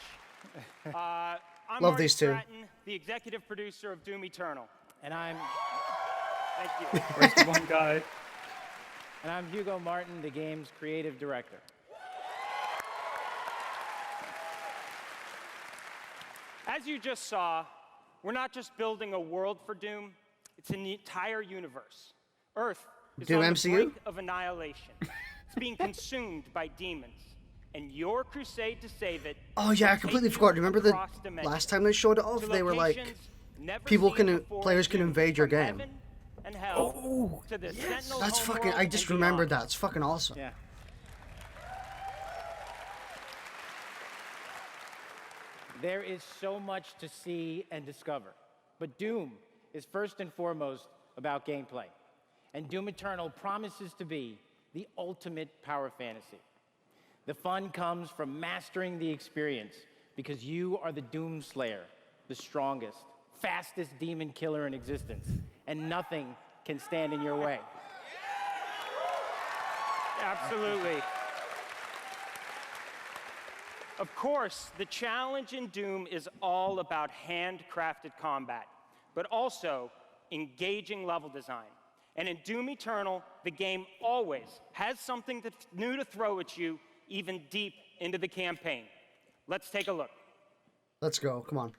I'm Love Marty these two. Stratton, the executive producer of Doom Eternal. And I'm... Thank you. Where's the one guy? And I'm Hugo Martin, the game's creative director. As you just saw, we're not just building a world for Doom, it's an entire universe. Earth is Doom on MCU? the brink of annihilation. It's being consumed by demons. And your crusade to save it. Oh yeah, I completely forgot. Remember the across dimensions. last time they showed it off? To They were like, locations never people seen can, before players can in invade your from game. heaven and hell to the Sentinel That's homeworld fucking, I and just beyond. remembered that. It's fucking awesome. Yeah. There is so much to see and discover, but Doom is first and foremost about gameplay. And Doom Eternal promises to be the ultimate power fantasy. The fun comes from mastering the experience because you are the Doom Slayer, the strongest, fastest demon killer in existence, and nothing can stand in your way. Absolutely. Of course, the challenge in Doom is all about handcrafted combat, but also engaging level design. And in Doom Eternal, the game always has something new to throw at you, even deep into the campaign. Let's take a look. Let's go. Come on.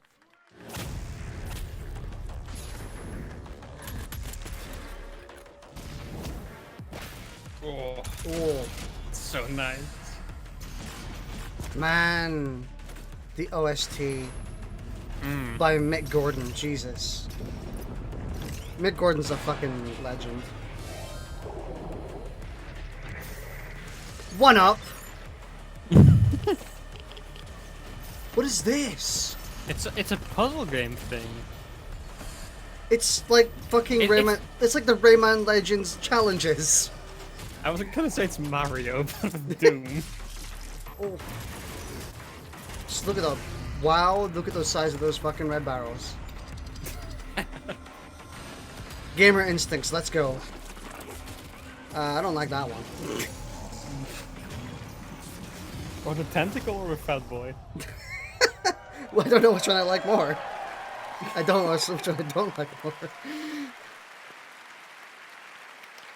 Oh, Oh, so nice. man. The OST by Mick Gordon. Jesus. Mick Gordon's a fucking legend. One up. What is this? It's a puzzle game thing. It's like fucking Rayman. It's like the Rayman Legends challenges. I was gonna say it's Mario, but Doom. Oh. Just look at the. Wow, look at the size of those fucking red barrels. Gamer instincts, let's go. I don't like that one. Or the tentacle or a fat boy? Well, I don't know which one I like more. I don't know which one I don't like more.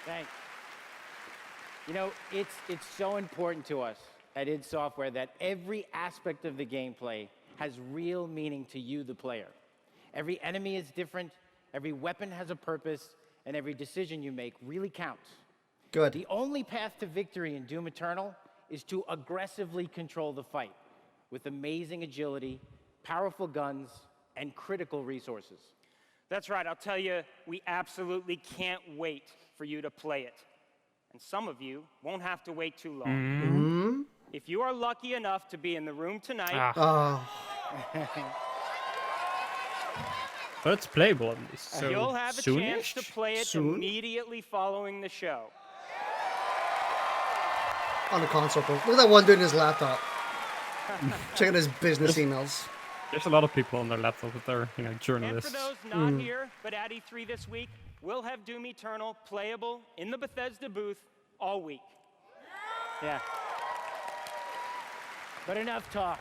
Thanks. You know, it's so important to us at id Software that every aspect of the gameplay has real meaning to you, the player. Every enemy is different, every weapon has a purpose, and every decision you make really counts. Good. The only path to victory in Doom Eternal is to aggressively control the fight with amazing agility, powerful guns, and critical resources. That's right, I'll tell you, we absolutely can't wait for you to play it. And some of you won't have to wait too long. If you are lucky enough to be in the room tonight... But it's playable at least, so you'll have a chance to play it Soon? immediately following the show. On the console. Look at that one dude in his laptop. Checking his business emails. There's a lot of people on their laptop that are, And journalists. for those not here, but at E3 this week, we'll have Doom Eternal playable in the Bethesda booth all week. Yeah. But enough talk.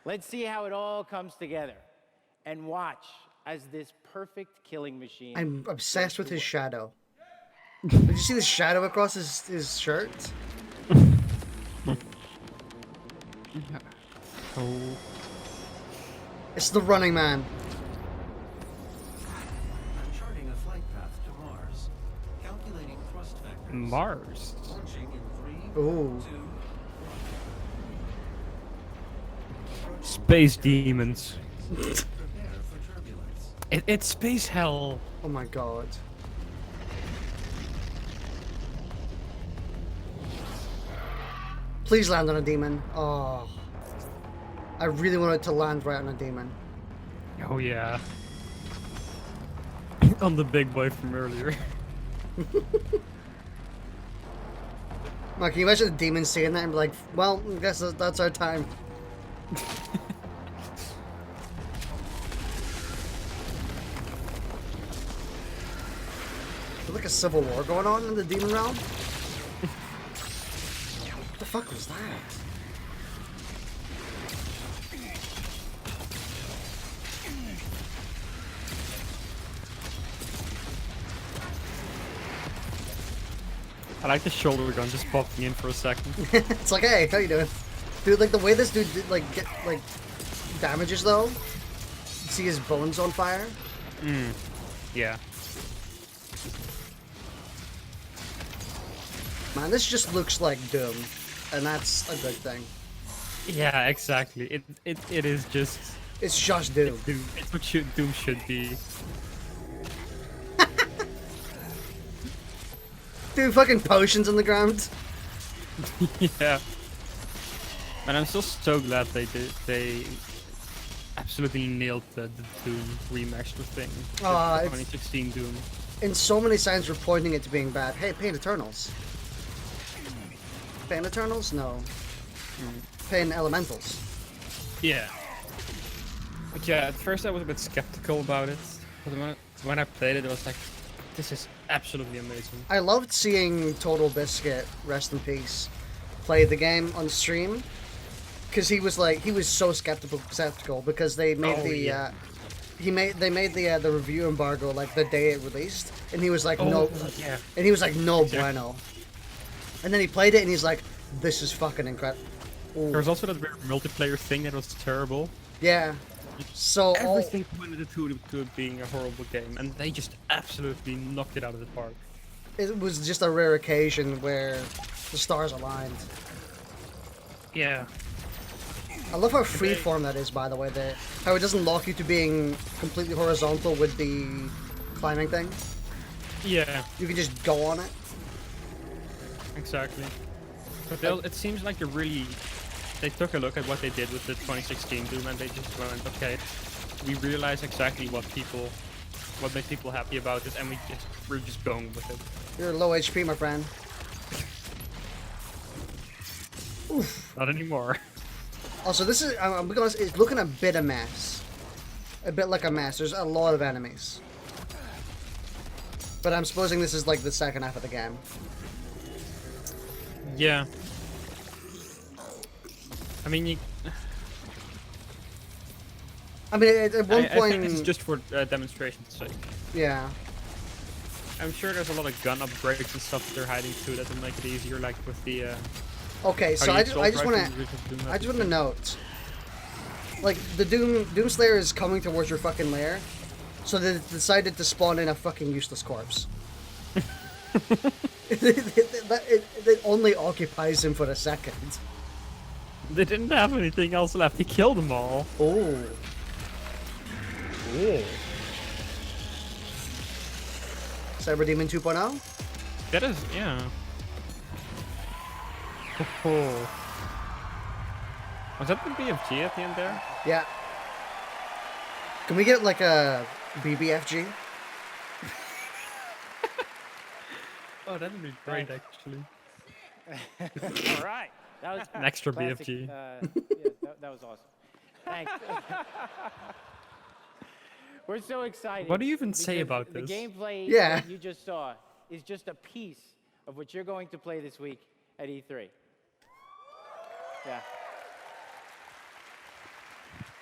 Let's see how it all comes together. And watch as this perfect killing machine... I'm obsessed with his shadow. Did you see the shadow across his shirt? Oh. It's the Running Man. Charting a flight path to Mars. Calculating thrust vectors. Mars? Launching in 3, Ooh. 2... Space demons. Prepare for turbulence. It's space hell. Oh my god. Please land on a demon. Oh. I really wanted to land right on a demon. Oh yeah. On the big boy from earlier. Mark, can you imagine the demon seeing that and be like, well, I guess that's our time. Is there like a civil war going on in the demon realm? What the fuck was that? I like the shoulder gun just popping in for a second. It's like, hey, how you doing? Dude, like the way this dude did, like, get, like, damages though. You see his bones on fire? Yeah. Man, this just looks like Doom. And that's a good thing. Yeah, exactly. It is just... It's just Doom. It's what Doom should be. Dude, fucking potions on the ground. Yeah. Man, I'm so glad they absolutely nailed the Doom remaster thing. The 2016 Doom. In so many signs we're pointing it to being bad. Hey, Pain Eternals. Pain Eternals? No. Pain Elementals. Yeah. But yeah, at first I was a bit skeptical about it. But when I played it, I was like, this is absolutely amazing. I loved seeing Total Biscuit, rest in peace, play the game on stream. Because he was so skeptical because they made they made the review embargo like the day it released, and he was like no bueno. And then he played it and he's like, this is fucking incredible. There was also that weird multiplayer thing that was terrible. Yeah. So everything pointed to it being a horrible game, and they just absolutely knocked it out of the park. It was just a rare occasion where the stars aligned. Yeah. I love how freeform that is, by the way. How it doesn't lock you to being completely horizontal with the climbing thing. Yeah. You can just go on it. Exactly. But it seems like they took a look at what they did with the 2016 Doom, and they just went, okay, we realize exactly what made people happy about it, and we're just going with it. You're low HP, my friend. Oof. Not anymore. Also, this is, I'm be honest, it's looking a bit a mess. A bit like a mess. There's a lot of enemies. But I'm supposing this is like the second half of the game. Yeah. I mean, at one point... I think this is just for demonstration's sake. Yeah. I'm sure there's a lot of gun upgrades and stuff that they're hiding too that will make it easier, like with the... Okay, so I just want to note, Like, the Doomslayer is coming towards your fucking lair, so they decided to spawn in a fucking useless corpse. It only occupies him for a second. They didn't have anything else left. He killed them all. Oh. Oh. Cyber Demon 2.0? That is, yeah. Oh. Was that the BFG at the end there? Yeah. Can we get like a BBFG? Oh, that'd be great, actually. All right. That was An extra classic, BFG. yeah, that was awesome. Thanks. We're so excited. What do you even say because about this? The gameplay Yeah. that you just saw is just a piece of what you're going to play this week at E3. Yeah.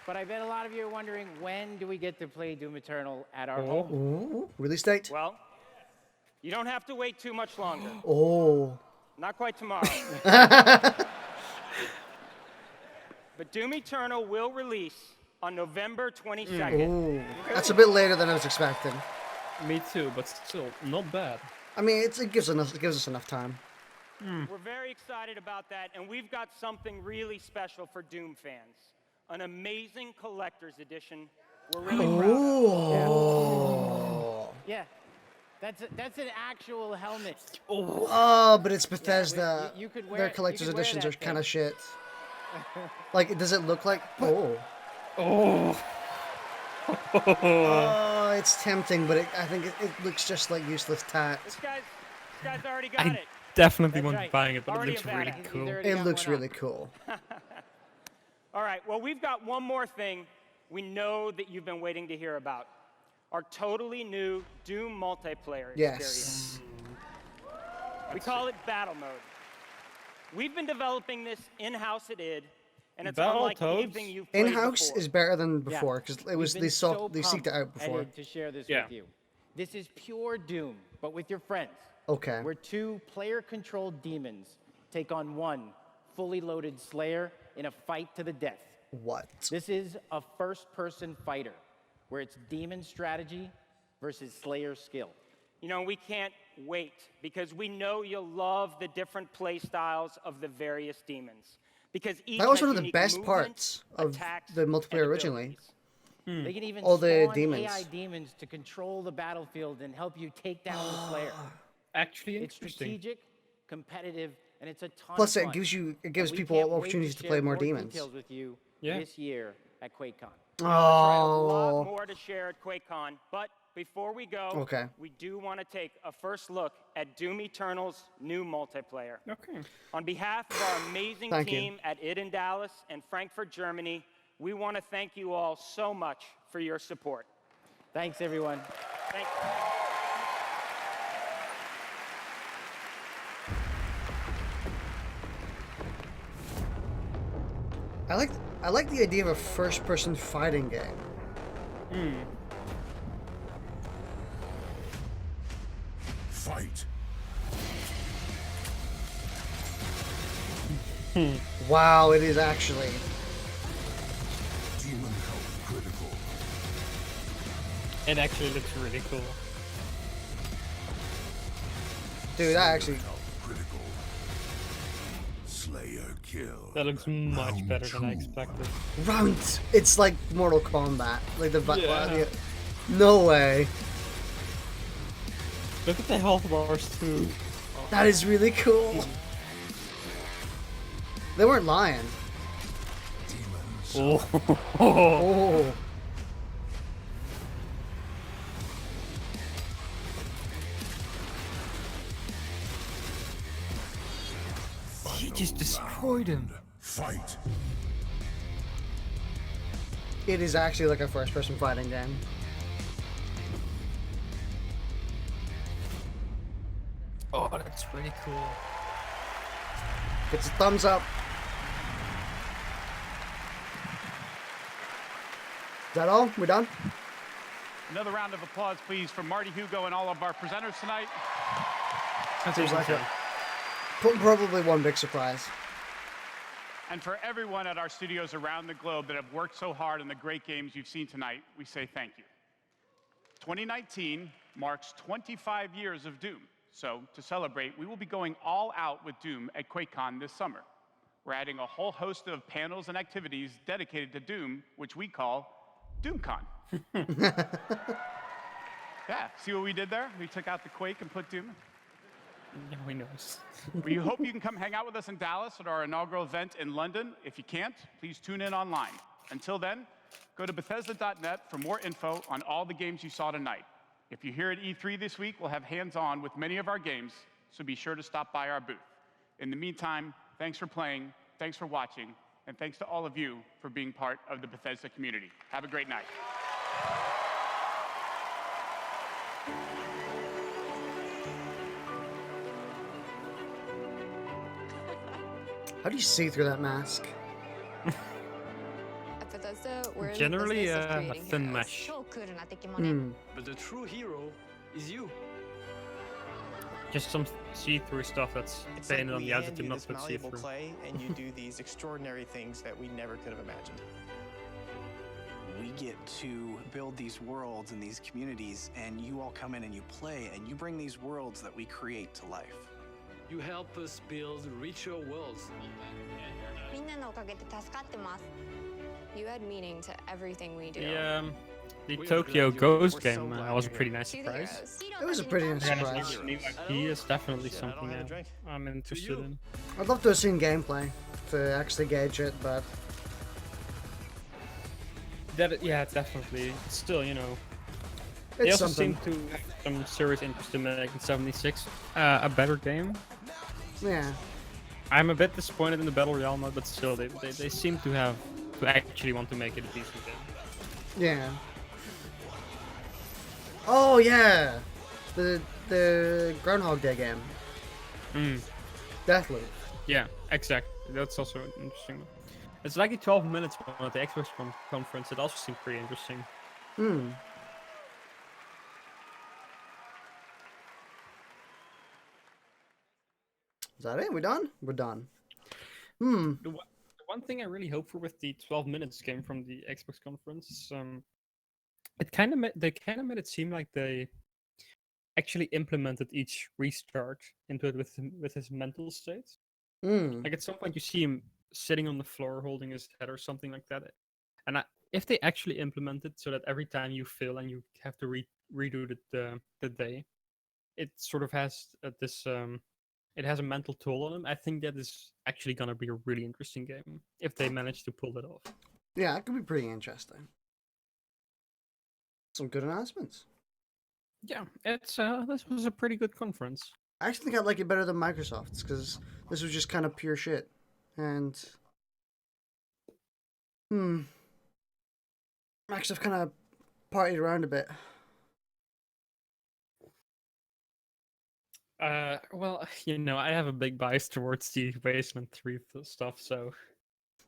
But I bet a lot of you are wondering, when do we get to play Doom Eternal at our home? Ooh, release date? Well, you don't have to wait too much longer. Oh. Not quite tomorrow. But Doom Eternal will release on November 22nd. Ooh. That's a bit later than I was expecting. Me too, but still, not bad. I mean, it gives us enough time. We're very excited about that, and we've got something really special for Doom fans. An amazing collector's edition. We're really proud of. Yeah. That's an actual helmet. Oh, but it's Bethesda. you could wear Their it- collector's you could wear editions that are kind of thing. shit. Like, does it look like... Oh. Oh. Oh, it's tempting, but I think it looks just like useless tat. This guy's already got I it. definitely That's won't right. be buying it, but it Already looks about really it. cool. It looks really cool. All right, well, we've got one more thing we know that you've been waiting to hear about. Our totally new Doom multiplayer Yes. experience. We call it Battle Mode. We've been developing this in-house at id, and it's unlike anything you've played In-house before. is better than before, because it was We've they been saw so they seeked it out pumped at before. id to share this Yeah. with you. This is pure Doom, but with your friends. Okay. Where two player-controlled demons take on one fully loaded Slayer in a fight to the death. What? This is a first-person fighter, where it's demon strategy versus Slayer skill. You know, we can't wait because we know you'll love the different play styles of the various demons. Because each That was has one of the unique best movements, parts of attacks, the multiplayer and originally. They can even All the spawn demons. AI demons to control the battlefield and help you take down the Slayer. Actually It's interesting. strategic, competitive, and it's a ton Plus, of it fun. gives And we people can't wait opportunities to share play more demons. details with you Yeah. this year at QuakeCon. A lot Oh. more to share at QuakeCon, but before we go, Okay. we do want to take a first look at Doom Eternal's new multiplayer. Okay. On behalf of our amazing Thank you. team at id in Dallas and Frankfurt, Germany, we want to thank you all so much for your support. Thanks, everyone. Thank I like the idea of a first-person fighting game. Fight. Wow, it is actually. Demon health critical. It actually looks really cool. Dude, that actually... Critical. Slayer kill. That looks much better than I expected. Round! It's like Mortal Kombat. Like the... Yeah. No way. Look at the health bars too. That is really cool. They weren't lying. Oh. Oh. He just destroyed him. Fight. It is actually like a first-person fighting game. Oh, that's really cool. Gets a thumbs up. Is that all? We done? Another round of applause, please, for Marty Hugo and all of our presenters tonight. Seems like it. Probably one big surprise. And for everyone at our studios around the globe that have worked so hard on the great games you've seen tonight, we say thank you. 2019 marks 25 years of Doom. So to celebrate, we will be going all out with Doom at QuakeCon this summer. We're adding a whole host of panels and activities dedicated to Doom, which we call DoomCon. Yeah, see what we did there? We took out the Quake and put Doom. Yeah, we knows. We hope you can come hang out with us in Dallas at our inaugural event in London. If you can't, please tune in online. Until then, go to Bethesda.net for more info on all the games you saw tonight. If you're here at E3 this week, we'll have hands-on with many of our games, so be sure to stop by our booth. In the meantime, thanks for playing, thanks for watching, and thanks to all of you for being part of the Bethesda community. Have a great night. How do you see through that mask? At Bethesda, we're in Generally, the business of a creating thin heroes. mesh. But the true hero is you. Just some see-through stuff that's It's painted like on we the outside hand to you not this look malleable see-through. clay, and you do these extraordinary things that we never could have imagined. We get to build these worlds and these communities, and you all come in and you play, and you bring these worlds that we create to life. You help us build richer worlds. You add meaning to everything we do. The We are Tokyo glad you're here. Ghost We're so game glad was a you're pretty here. nice See the surprise. heroes. It was a pretty nice Yeah, surprise. new IP is definitely Shit, I don't something have a drink. I'm interested in. I'd love to have seen gameplay to actually gauge it, but Yeah, definitely. Still, you know, they it's also something. seem to have some serious interest in making 76 a better game. Yeah. I'm a bit disappointed in the Battle Royale mode, but still, they seem to actually want to make it a decent game. Yeah. Oh yeah, the Groundhog Day game. Deathloop. Yeah, exactly. That's also interesting. It's like the 12 minutes one at the Xbox conference. It also seemed pretty interesting. Is that it? We done? We're done. The one thing I really hope for with the 12 minutes game from the Xbox conference, they kind of made it seem like they actually implemented each restart into it with his mental state. Like at some point you see him sitting on the floor holding his head or something like that. And if they actually implement it so that every time you fail and you have to redo the day, it sort of has this it has a mental toll on him. I think that is actually gonna be a really interesting game if they manage to pull it off. Yeah, it could be pretty interesting. Some good announcements. Yeah, it's this was a pretty good conference. I actually think I like it better than Microsoft's because this was just kind of pure shit. And Microsoft kind of partied around a bit. Well, you know, I have a big bias towards the Wasteland 3 stuff, so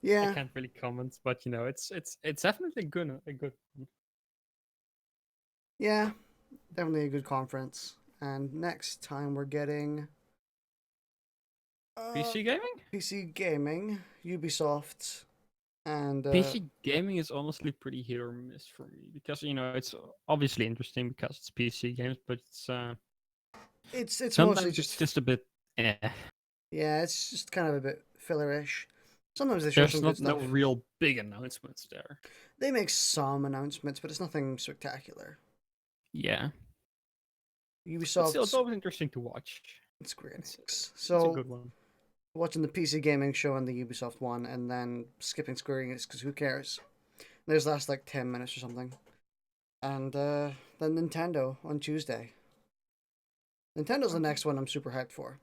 Yeah. I can't really comment. But you know, it's definitely a good one. Yeah, definitely a good conference. And next time we're getting PC gaming? PC gaming, Ubisoft, and PC gaming is honestly pretty hit or miss for me because you know it's obviously interesting because it's PC games, but it's sometimes mostly it's just a bit. yeah, it's just kind of a bit fillerish. Sometimes they show some There's good no stuff. real big announcements there. They make some announcements, but it's nothing spectacular. Yeah. Ubisoft. Still, it's always interesting to watch. It's Square Enix. It's So a good one. watching the PC gaming show and the Ubisoft one, and then skipping Square Enix because who cares? There's last like 10 minutes or something, and then Nintendo on Tuesday. Nintendo's the next one I'm super hyped for.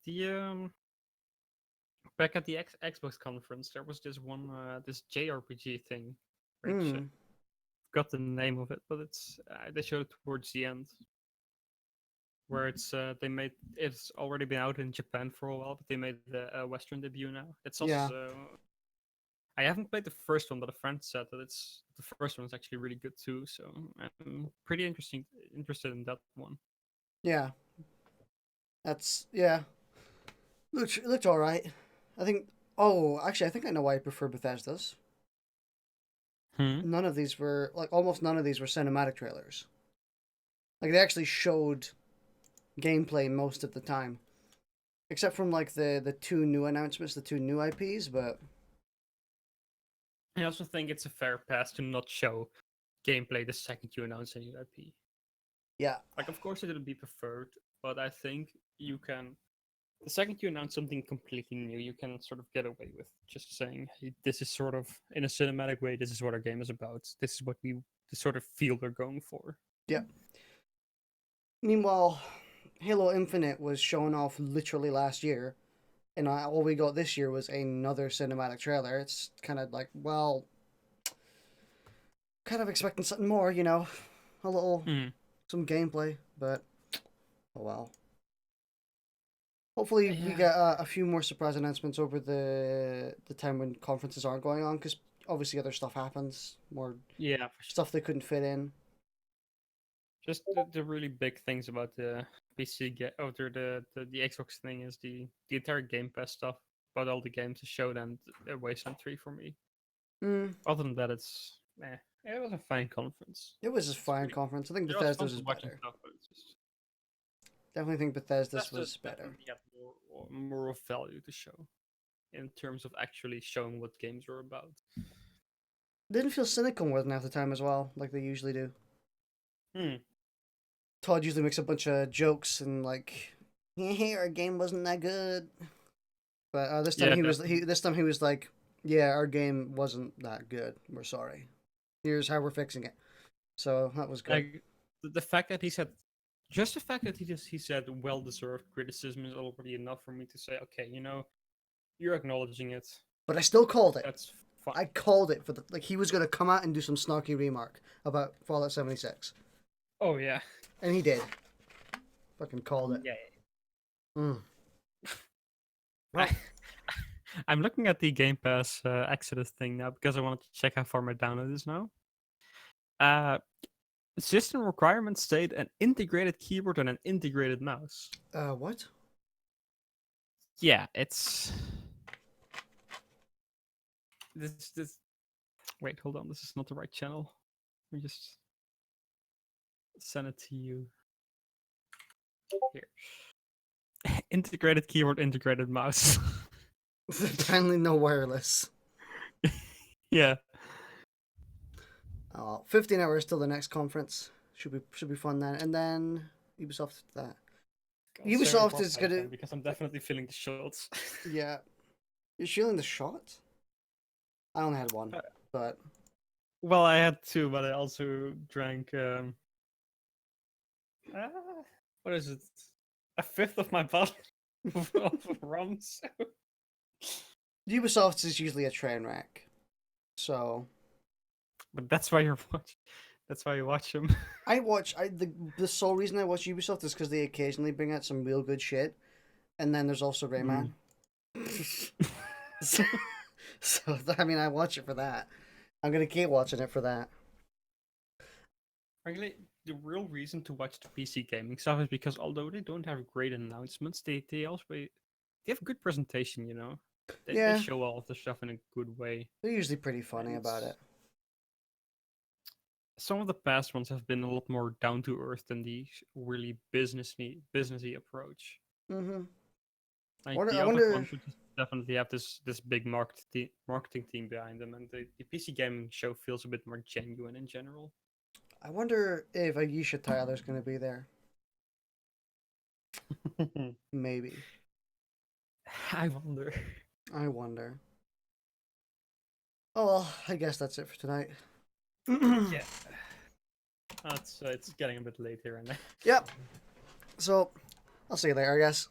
The back at the Xbox conference, there was this one this JRPG thing. Which, forgot the name of it, but it's they showed it towards the end, where it's it's already been out in Japan for a while, but they made the Western debut now. It's also I haven't played the first one, but a friend said that the first one's actually really good too. So I'm pretty interested in that one. Yeah. That's looked all right. I think. Oh, actually, I think I know why I prefer Bethesda's. None of these were almost none of these were cinematic trailers. Like they actually showed gameplay most of the time, except from like the two new announcements, the two new IPs. But I also think it's a fair pass to not show gameplay the second you announce a new IP. Yeah. Like, of course, it would be preferred, but I think you can. The second you announce something completely new, you can sort of get away with just saying, hey, this is sort of, in a cinematic way, this is what our game is about. This is what the sort of feel we're going for. Yeah. Meanwhile, Halo Infinite was shown off literally last year, and all we got this year was another cinematic trailer. It's kind of like, well, kind of expecting something more, you know, a little, some gameplay, but oh well. Hopefully we get a few more surprise announcements over the time when conferences aren't going on, because obviously other stuff happens, more stuff they couldn't fit in. Just the really big things about the PC the Xbox thing is the entire Game Pass stuff about all the games, the Showdown, a Wasteland 3 for me. Other than that, it's it was a fine conference. It was a fine conference. I think Bethesda's is better. Definitely think Bethesda's was better. Had more of value to show in terms of actually showing what games are about. Didn't feel cynical more than half the time as well, like they usually do. Todd usually makes a bunch of jokes and like, "Hey, our game wasn't that good," but this time he was like, "Yeah, our game wasn't that good. We're sorry. Here's how we're fixing it." So that was good. Like, the fact that he said. Just the fact that he said well-deserved criticism is already enough for me to say, okay, you know, you're acknowledging it. But I still called it. That's fine. I called it he was gonna come out and do some snarky remark about Fallout 76. Oh yeah. And he did. Fucking called it. Yeah. I'm looking at the Game Pass Exodus thing now because I wanted to check how far my download is now. System requirements state an integrated keyboard and an integrated mouse. What? Yeah, it's this. Wait, hold on. This is not the right channel. Let me just send it to you. Here. Integrated keyboard, integrated mouse. Apparently, no wireless. Yeah. 15 hours till the next conference. Should be fun then. And then Ubisoft that. Ubisoft is gonna because I'm definitely feeling the shots. Yeah. You're feeling the shot? I only had one, but well, I had two, but I also drank what is it? A fifth of my bottle of rum. So. Ubisoft is usually a train wreck. So but that's why you're watching. That's why you watch them. The sole reason I watch Ubisoft is because they occasionally bring out some real good shit, and then there's also Rayman. So I mean, I watch it for that. I'm gonna keep watching it for that. Really, the real reason to watch the PC gaming stuff is because although they don't have great announcements, they have good presentation. You know, they show all of the stuff in a good way. They're usually pretty funny about it. Some of the past ones have been a lot more down to earth than the really businessy approach. Mm-hmm. Like the other ones would definitely have this big marketing team behind them, and the PC gaming show feels a bit more genuine in general. I wonder if Aisha Tyler's going to be there. Maybe. I wonder. Oh well, I guess that's it for tonight. Yeah. It's getting a bit late here and there. Yep. So, I'll see you later, I guess.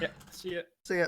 Yeah, see ya. See ya.